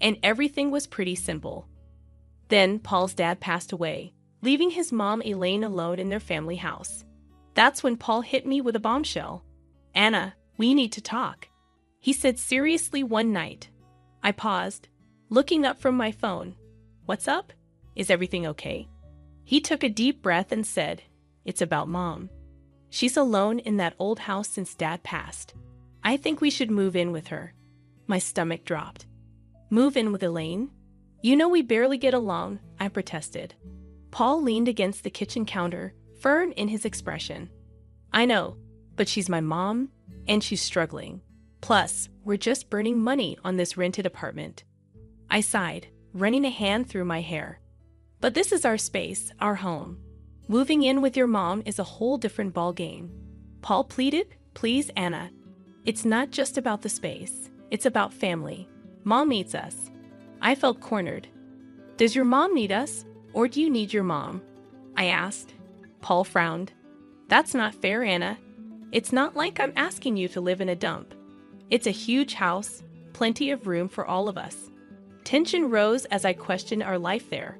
and everything was pretty simple. Then Paul's dad passed away, leaving his mom Elaine alone in their family house. That's when Paul hit me with a bombshell. "Anna, we need to talk," he said seriously one night. I paused, looking up from my phone. "What's up? Is everything okay?" He took a deep breath and said, "It's about Mom. She's alone in that old house since Dad passed. I think we should move in with her." My stomach dropped. "Move in with Elaine? You know we barely get along," I protested. Paul leaned against the kitchen counter, firm in his expression. "I know, but she's my mom, and she's struggling. Plus, we're just burning money on this rented apartment." I sighed, running a hand through my hair. "But this is our space, our home. Moving in with your mom is a whole different ballgame." Paul pleaded, "Please, Anna. It's not just about the space. It's about family. Mom needs us." I felt cornered. "Does your mom need us? Or do you need your mom?" I asked. Paul frowned. That's not fair, Anna. It's not like I'm asking you to live in a dump. It's a huge house, plenty of room for all of us. Tension rose as I questioned our life there.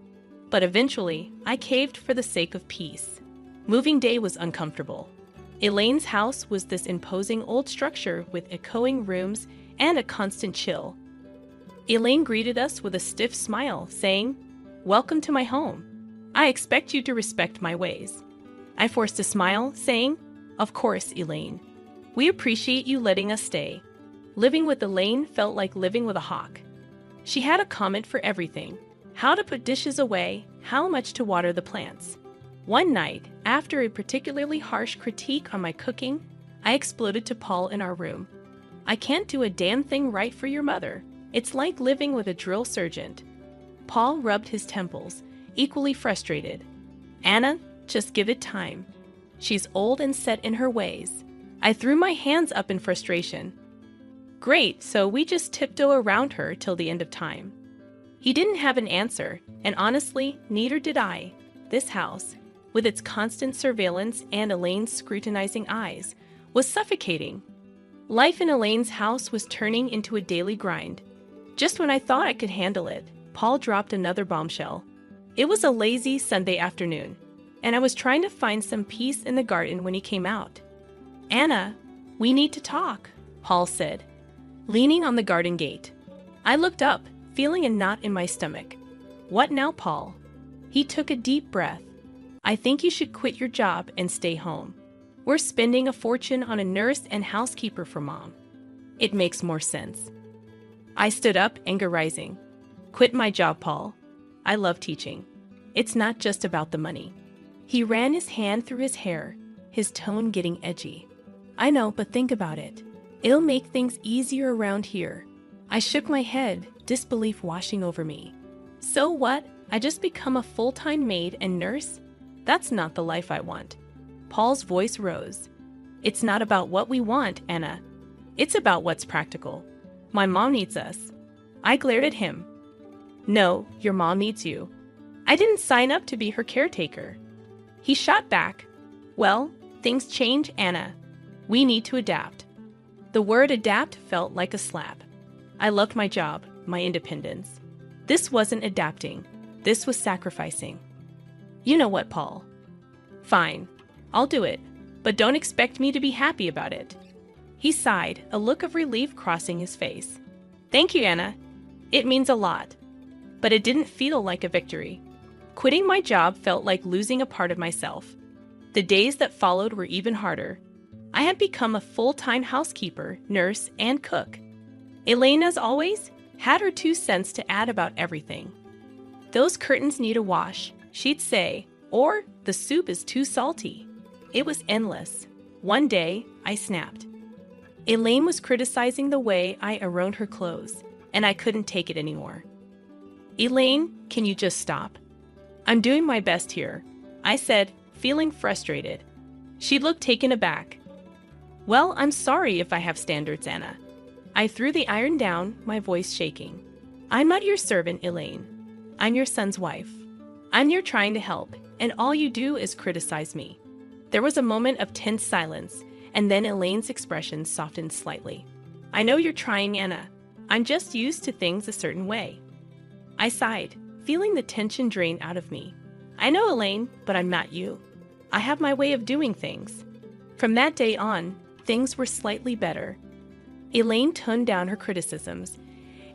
But eventually, I caved for the sake of peace. Moving day was uncomfortable. Elaine's house was this imposing old structure with echoing rooms and a constant chill. Elaine greeted us with a stiff smile, saying, "Welcome to my home. I expect you to respect my ways." I forced a smile, saying, "Of course, Elaine. We appreciate you letting us stay." Living with Elaine felt like living with a hawk. She had a comment for everything: how to put dishes away, how much to water the plants. One night, after a particularly harsh critique on my cooking, I exploded to Paul in our room. "I can't do a damn thing right for your mother. It's like living with a drill sergeant." Paul rubbed his temples, equally frustrated. "Anna, just give it time. She's old and set in her ways." I threw my hands up in frustration. "Great, so we just tiptoe around her till the end of time." He didn't have an answer, and honestly, neither did I. This house, with its constant surveillance and Elaine's scrutinizing eyes, was suffocating. Life in Elaine's house was turning into a daily grind. Just when I thought I could handle it, Paul dropped another bombshell. It was a lazy Sunday afternoon, and I was trying to find some peace in the garden when he came out. "Anna, we need to talk," Paul said, leaning on the garden gate. I looked up, feeling a knot in my stomach. "What now, Paul?" He took a deep breath. "I think you should quit your job and stay home. We're spending a fortune on a nurse and housekeeper for Mom. It makes more sense." I stood up, anger rising. "Quit my job, Paul. I love teaching. It's not just about the money." He ran his hand through his hair, his tone getting edgy. "I know, but think about it. It'll make things easier around here." I shook my head, disbelief washing over me. "So what? I just become a full-time maid and nurse? That's not the life I want." Paul's voice rose. "It's not about what we want, Anna. It's about what's practical. My mom needs us." I glared at him. "No, your mom needs you. I didn't sign up to be her caretaker." He shot back. "Well, things change, Anna. We need to adapt." The word adapt felt like a slap. I loved my job, my independence. This wasn't adapting. This was sacrificing. "You know what, Paul? Fine, I'll do it, but don't expect me to be happy about it." He sighed, a look of relief crossing his face. "Thank you, Anna. It means a lot." But it didn't feel like a victory. Quitting my job felt like losing a part of myself. The days that followed were even harder. I had become a full-time housekeeper, nurse, and cook. Elaine, as always, had her 2 cents to add about everything. "Those curtains need a wash," she'd say, or "the soup is too salty." It was endless. One day, I snapped. Elaine was criticizing the way I ironed her clothes, and I couldn't take it anymore. "Elaine, can you just stop? I'm doing my best here," I said, feeling frustrated. She looked taken aback. "Well, I'm sorry if I have standards, Anna." I threw the iron down, my voice shaking. "I'm not your servant, Elaine. I'm your son's wife. I'm here trying to help, and all you do is criticize me." There was a moment of tense silence, and then Elaine's expression softened slightly. "I know you're trying, Anna. I'm just used to things a certain way." I sighed, feeling the tension drain out of me. "I know, Elaine, but I'm not you. I have my way of doing things." From that day on, things were slightly better. Elaine toned down her criticisms,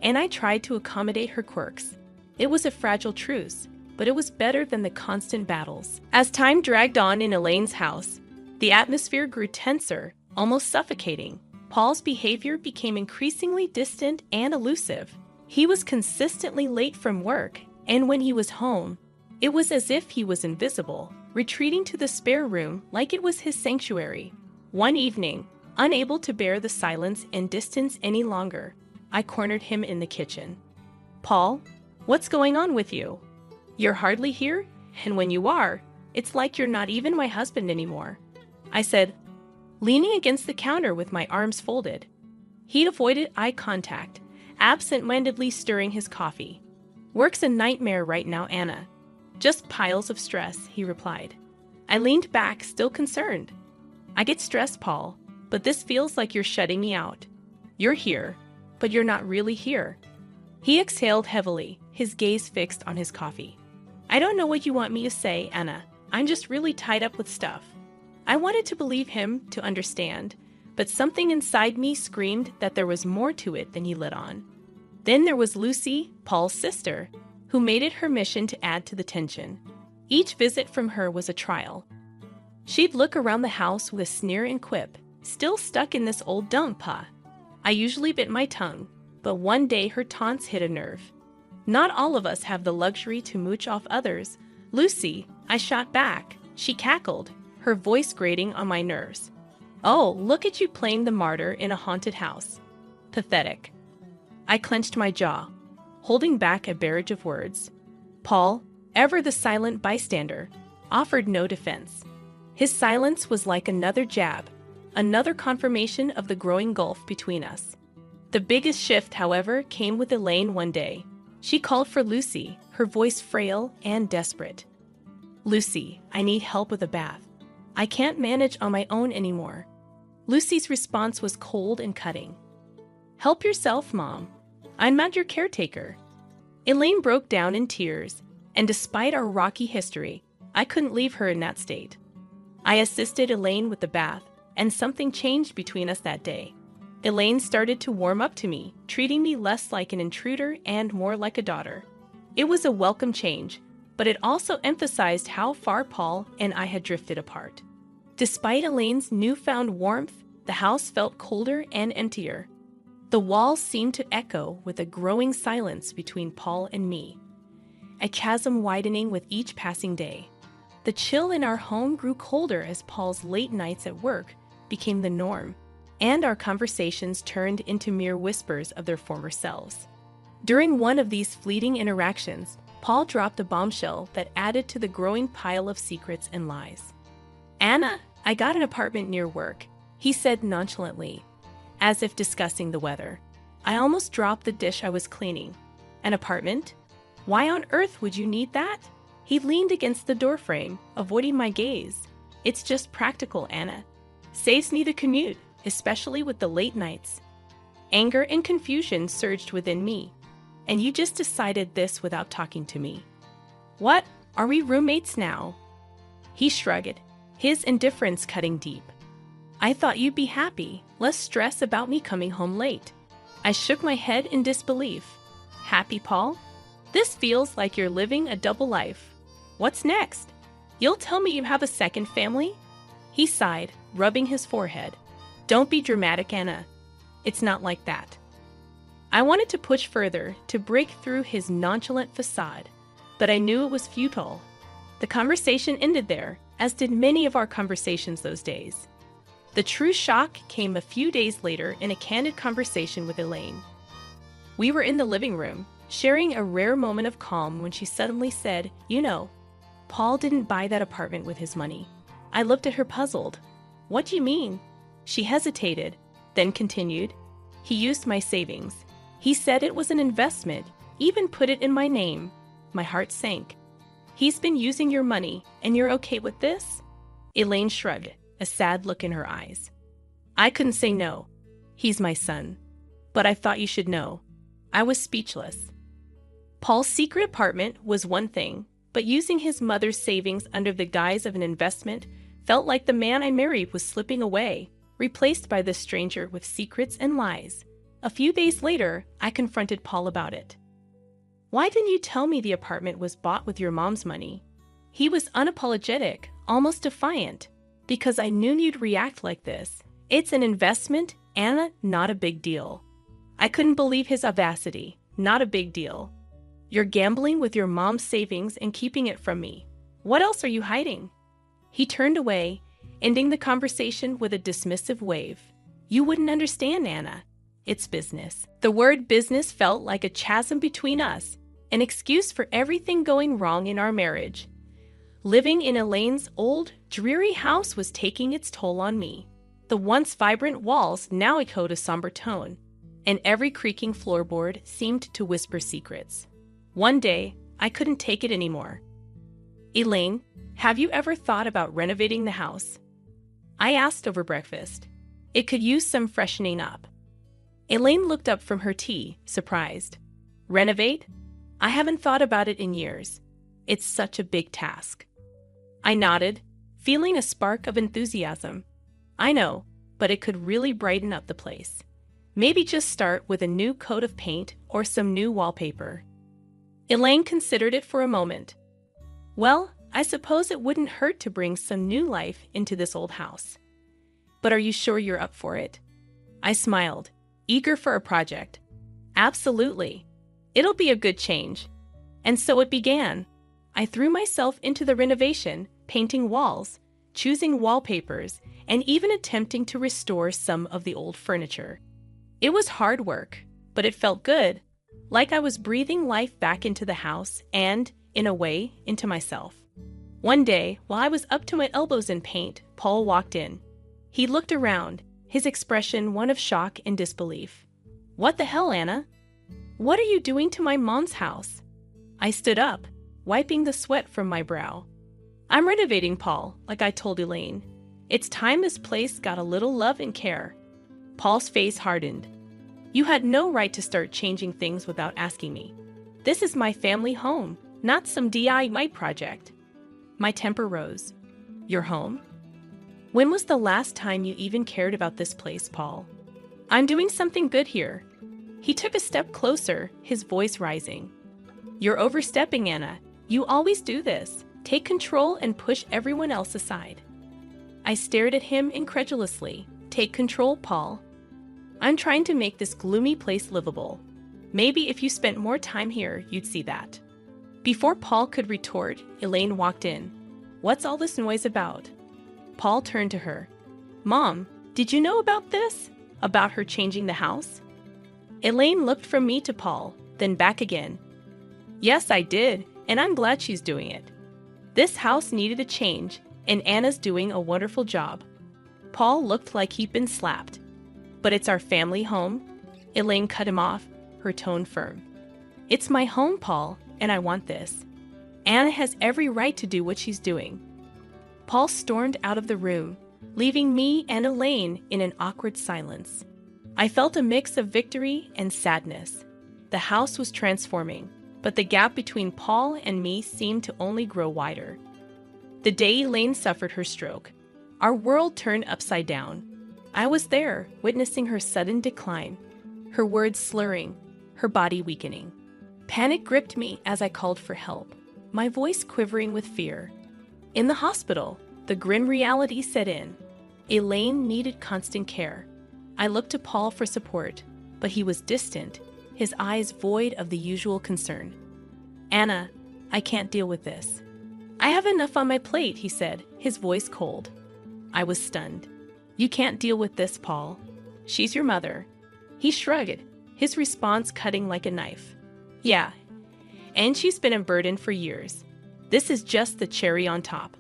and I tried to accommodate her quirks. It was a fragile truce, but it was better than the constant battles. As time dragged on in Elaine's house, the atmosphere grew tenser, almost suffocating. Paul's behavior became increasingly distant and elusive. He was consistently late from work, and when he was home, it was as if he was invisible, retreating to the spare room like it was his sanctuary. One evening, unable to bear the silence and distance any longer, I cornered him in the kitchen. "Paul, what's going on with you? You're hardly here, and when you are, it's like you're not even my husband anymore," I said, leaning against the counter with my arms folded. He avoided eye contact, absent-mindedly stirring his coffee. "Work's a nightmare right now, Anna. Just piles of stress," he replied. I leaned back, still concerned. I get stressed, Paul, but this feels like you're shutting me out. You're here, but you're not really here. He exhaled heavily, his gaze fixed on his coffee. I don't know what you want me to say, Anna. I'm just really tied up with stuff. I wanted to believe him, to understand, but something inside me screamed that there was more to it than he let on. Then there was Lucy, Paul's sister, who made it her mission to add to the tension. Each visit from her was a trial. She'd look around the house with a sneer and quip, "Still stuck in this old dump, huh?" I usually bit my tongue, but one day her taunts hit a nerve. Not all of us have the luxury to mooch off others. "Lucy," I shot back. She cackled, her voice grating on my nerves. "Oh, look at you playing the martyr in a haunted house. Pathetic." I clenched my jaw, holding back a barrage of words. Paul, ever the silent bystander, offered no defense. His silence was like another jab, another confirmation of the growing gulf between us. The biggest shift, however, came with Elaine one day. She called for Lucy, her voice frail and desperate. "Lucy, I need help with a bath. I can't manage on my own anymore." Lucy's response was cold and cutting. "Help yourself, Mom. I'm not your caretaker." Elaine broke down in tears, and despite our rocky history, I couldn't leave her in that state. I assisted Elaine with the bath, and something changed between us that day. Elaine started to warm up to me, treating me less like an intruder and more like a daughter. It was a welcome change, but it also emphasized how far Paul and I had drifted apart. Despite Elaine's newfound warmth, the house felt colder and emptier. The walls seemed to echo with a growing silence between Paul and me, a chasm widening with each passing day. The chill in our home grew colder as Paul's late nights at work became the norm, and our conversations turned into mere whispers of their former selves. During one of these fleeting interactions, Paul dropped a bombshell that added to the growing pile of secrets and lies. "Anna, I got an apartment near work," he said nonchalantly, as if discussing the weather. I almost dropped the dish I was cleaning. "An apartment? Why on earth would you need that?" He leaned against the doorframe, avoiding my gaze. "It's just practical, Anna. Saves me the commute, especially with the late nights." Anger and confusion surged within me. "And you just decided this without talking to me? What, are we roommates now?" He shrugged, his indifference cutting deep. "I thought you'd be happy, less stress about me coming home late." I shook my head in disbelief. "Happy, Paul? This feels like you're living a double life. What's next? You'll tell me you have a second family?" He sighed, rubbing his forehead. "Don't be dramatic, Anna. It's not like that." I wanted to push further, to break through his nonchalant facade, but I knew it was futile. The conversation ended there, as did many of our conversations those days. The true shock came a few days later in a candid conversation with Elaine. We were in the living room, sharing a rare moment of calm when she suddenly said, "You know, Paul didn't buy that apartment with his money." I looked at her puzzled. "What do you mean?" She hesitated, then continued, "He used my savings. He said it was an investment, even put it in my name." My heart sank. "He's been using your money, and you're okay with this?" Elaine shrugged, a sad look in her eyes. I couldn't say no. He's my son. But I thought you should know. I was speechless. Paul's secret apartment was one thing, but using his mother's savings under the guise of an investment felt like the man I married was slipping away, replaced by this stranger with secrets and lies. A few days later, I confronted Paul about it. "Why didn't you tell me the apartment was bought with your mom's money?" He was unapologetic, almost defiant. "Because I knew you'd react like this. It's an investment, Anna, not a big deal." I couldn't believe his audacity. "Not a big deal. You're gambling with your mom's savings and keeping it from me. What else are you hiding?" He turned away, ending the conversation with a dismissive wave. "You wouldn't understand, Anna. It's business." The word business felt like a chasm between us, an excuse for everything going wrong in our marriage. Living in Elaine's old, dreary house was taking its toll on me. The once vibrant walls now echoed a somber tone, and every creaking floorboard seemed to whisper secrets. One day, I couldn't take it anymore. Elaine, have you ever thought about renovating the house? I asked over breakfast. It could use some freshening up. Elaine looked up from her tea, surprised. Renovate? I haven't thought about it in years. It's such a big task. I nodded, feeling a spark of enthusiasm. I know, but it could really brighten up the place. Maybe just start with a new coat of paint or some new wallpaper. Elaine considered it for a moment. Well, I suppose it wouldn't hurt to bring some new life into this old house. But are you sure you're up for it? I smiled, eager for a project. Absolutely. It'll be a good change. And so it began. I threw myself into the renovation, painting walls, choosing wallpapers, and even attempting to restore some of the old furniture. It was hard work, but it felt good, like I was breathing life back into the house and, in a way, into myself. One day, while I was up to my elbows in paint, Paul walked in. He looked around, his expression one of shock and disbelief. What the hell, Anna? What are you doing to my mom's house? I stood up, wiping the sweat from my brow. I'm renovating, Paul, like I told Elaine. It's time this place got a little love and care. Paul's face hardened. You had no right to start changing things without asking me. This is my family home, not some DIY project. My temper rose. Your home? When was the last time you even cared about this place, Paul? I'm doing something good here. He took a step closer, his voice rising. You're overstepping, Anna. You always do this. Take control and push everyone else aside. I stared at him incredulously. Take control, Paul. I'm trying to make this gloomy place livable. Maybe if you spent more time here, you'd see that. Before Paul could retort, Elaine walked in. What's all this noise about? Paul turned to her. Mom, did you know about this? About her changing the house? Elaine looked from me to Paul, then back again. Yes, I did, and I'm glad she's doing it. This house needed a change, and Anna's doing a wonderful job. Paul looked like he'd been slapped. But it's our family home. Elaine cut him off, her tone firm. It's my home, Paul, and I want this. Anna has every right to do what she's doing. Paul stormed out of the room, leaving me and Elaine in an awkward silence. I felt a mix of victory and sadness. The house was transforming, but the gap between Paul and me seemed to only grow wider. The day Elaine suffered her stroke, our world turned upside down. I was there, witnessing her sudden decline, her words slurring, her body weakening. Panic gripped me as I called for help, my voice quivering with fear. In the hospital, the grim reality set in. Elaine needed constant care. I looked to Paul for support, but he was distant, his eyes void of the usual concern. Anna, I can't deal with this. I have enough on my plate, he said, his voice cold. I was stunned. You can't deal with this, Paul. She's your mother. He shrugged, his response cutting like a knife. Yeah, and she's been a burden for years. This is just the cherry on top.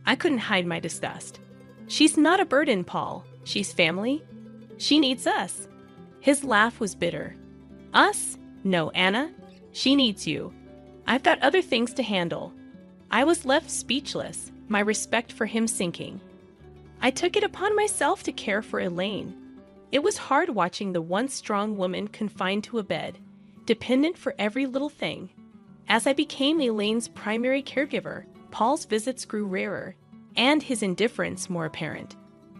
I couldn't hide my disgust. She's not a burden, Paul. She's family. She needs us. His laugh was bitter. Us? No, Anna. She needs you. I've got other things to handle. I was left speechless, my respect for him sinking. I took it upon myself to care for Elaine. It was hard watching the once strong woman confined to a bed, dependent for every little thing. As I became Elaine's primary caregiver, Paul's visits grew rarer, and his indifference more apparent.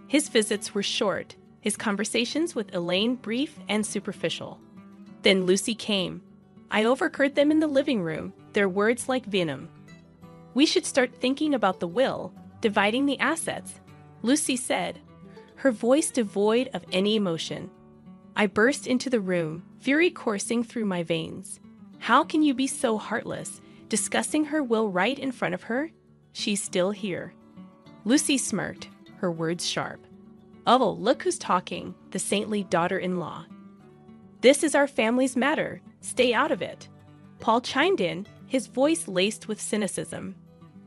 His visits were short, his conversations with Elaine brief and superficial. Then Lucy came. I overheard them in the living room, their words like venom. We should start thinking about the will, dividing the assets, Lucy said, her voice devoid of any emotion. I burst into the room, fury coursing through my veins. How can you be so heartless, discussing her will right in front of her? She's still here. Lucy smirked, her words sharp. Oh, look who's talking, the saintly daughter-in-law. This is our family's matter. Stay out of it. Paul chimed in, his voice laced with cynicism.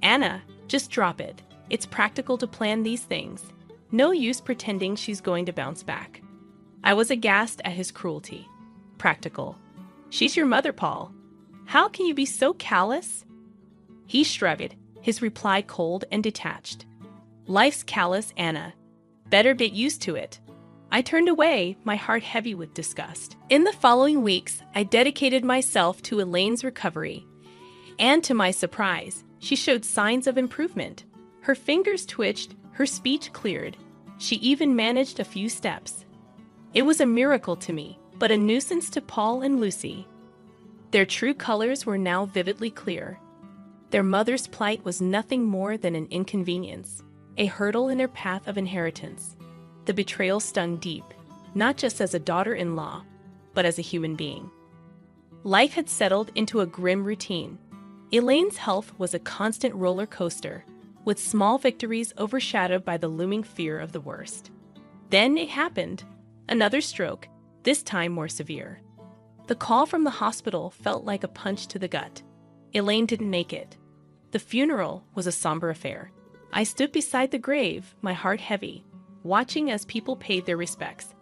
Anna, just drop it. It's practical to plan these things. No use pretending she's going to bounce back. I was aghast at his cruelty. Practical. She's your mother, Paul. How can you be so callous? He shrugged, his reply cold and detached. Life's callous, Anna. Better get used to it. I turned away, my heart heavy with disgust. In the following weeks, I dedicated myself to Elaine's recovery. And to my surprise, she showed signs of improvement. Her fingers twitched, her speech cleared. She even managed a few steps. It was a miracle to me, but a nuisance to Paul and Lucy. Their true colors were now vividly clear. Their mother's plight was nothing more than an inconvenience, a hurdle in their path of inheritance. The betrayal stung deep, not just as a daughter-in-law, but as a human being. Life had settled into a grim routine. Elaine's health was a constant roller coaster, with small victories overshadowed by the looming fear of the worst. Then it happened. Another stroke, this time more severe. The call from the hospital felt like a punch to the gut. Elaine didn't make it. The funeral was a somber affair. I stood beside the grave, my heart heavy, watching as people paid their respects.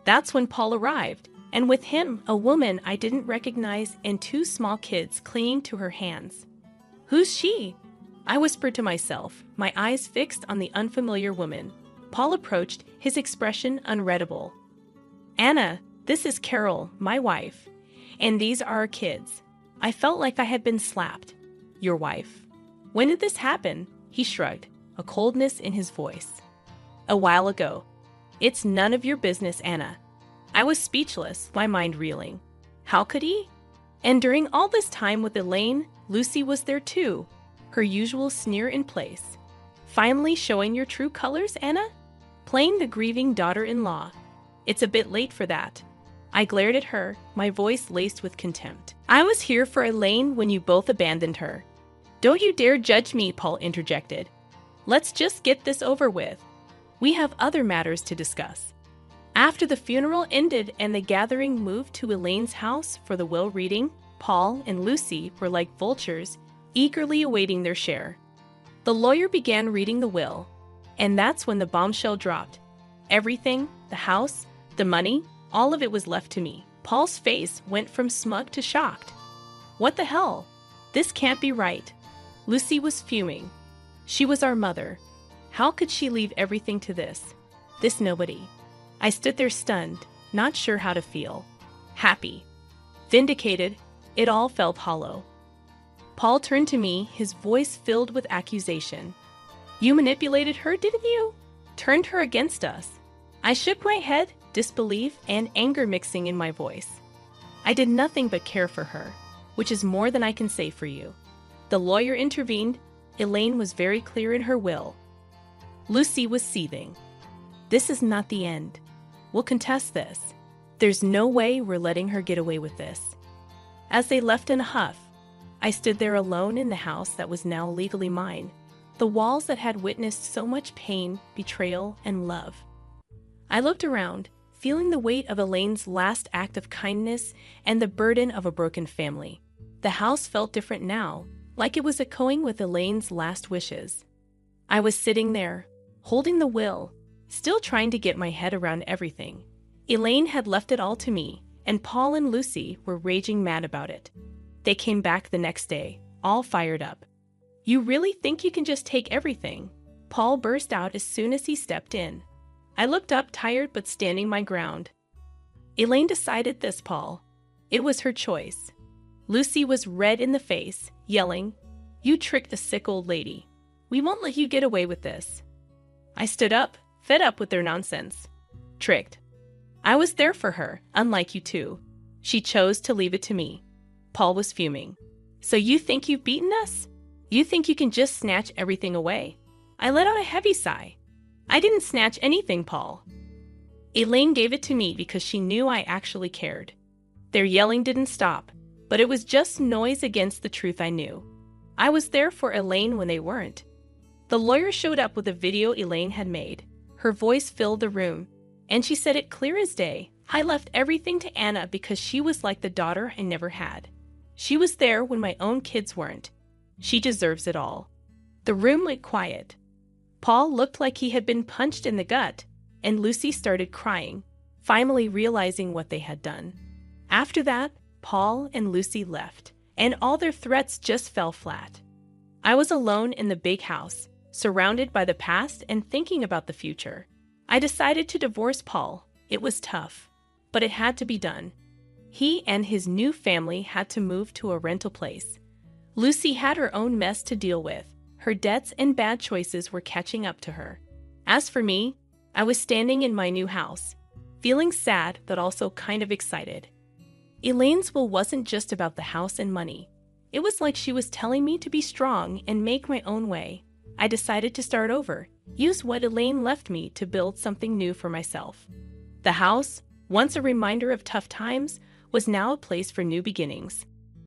That's when Paul arrived, and with him, a woman I didn't recognize and two small kids clinging to her hands. "Who's she?" I whispered to myself, my eyes fixed on the unfamiliar woman. Paul approached, his expression unreadable. "Anna, this is Carol, my wife, and these are our kids." I felt like I had been slapped. "Your wife? When did this happen?" He shrugged, a coldness in his voice. "A while ago." "It's none of your business, Anna." I was speechless, my mind reeling. How could he? And during all this time with Elaine, Lucy was there too, her usual sneer in place. "Finally showing your true colors, Anna? Playing the grieving daughter-in-law. It's a bit late for that." I glared at her, my voice laced with contempt. "I was here for Elaine when you both abandoned her." "Don't you dare judge me," Paul interjected. "Let's just get this over with. We have other matters to discuss." After the funeral ended and the gathering moved to Elaine's house for the will reading, Paul and Lucy were like vultures, eagerly awaiting their share. The lawyer began reading the will, and that's when the bombshell dropped. Everything, the house, the money, all of it was left to me. Paul's face went from smug to shocked. "What the hell? This can't be right." Lucy was fuming. She was our mother. How could she leave everything to this nobody? I stood there stunned, not sure how to feel. Happy. Vindicated. It all felt hollow. Paul turned to me, his voice filled with accusation. "You manipulated her, didn't you? Turned her against us." I shook my head, disbelief and anger mixing in my voice. "I did nothing but care for her, which is more than I can say for you." The lawyer intervened. Elaine was very clear in her will. Lucy was seething. "This is not the end. We'll contest this. There's no way we're letting her get away with this." As they left in a huff, I stood there alone in the house that was now legally mine, the walls that had witnessed so much pain, betrayal, and love. I looked around, feeling the weight of Elaine's last act of kindness and the burden of a broken family. The house felt different now, like it was echoing with Elaine's last wishes. I was sitting there, holding the will, still trying to get my head around everything. Elaine had left it all to me, and Paul and Lucy were raging mad about it. They came back the next day, all fired up. "You really think you can just take everything?" Paul burst out as soon as he stepped in. I looked up, tired but standing my ground. "Elaine decided this, Paul. It was her choice." Lucy was red in the face, yelling, "You tricked the sick old lady. We won't let you get away with this." I stood up, fed up with their nonsense. "Tricked. I was there for her, unlike you two. She chose to leave it to me." Paul was fuming. "So you think you've beaten us? You think you can just snatch everything away?" I let out a heavy sigh. "I didn't snatch anything, Paul. Elaine gave it to me because she knew I actually cared." Their yelling didn't stop, but it was just noise against the truth I knew. I was there for Elaine when they weren't. The lawyer showed up with a video Elaine had made. Her voice filled the room, and she said it clear as day. "I left everything to Anna because she was like the daughter I never had. She was there when my own kids weren't. She deserves it all." The room went quiet. Paul looked like he had been punched in the gut, and Lucy started crying, finally realizing what they had done. After that, Paul and Lucy left, and all their threats just fell flat. I was alone in the big house, surrounded by the past and thinking about the future. I decided to divorce Paul. It was tough, but it had to be done. He and his new family had to move to a rental place. Lucy had her own mess to deal with. Her debts and bad choices were catching up to her. As for me, I was standing in my new house, feeling sad but also kind of excited. Elaine's will wasn't just about the house and money. It was like she was telling me to be strong and make my own way. I decided to start over, use what Elaine left me to build something new for myself. The house, once a reminder of tough times, was now a place for new beginnings.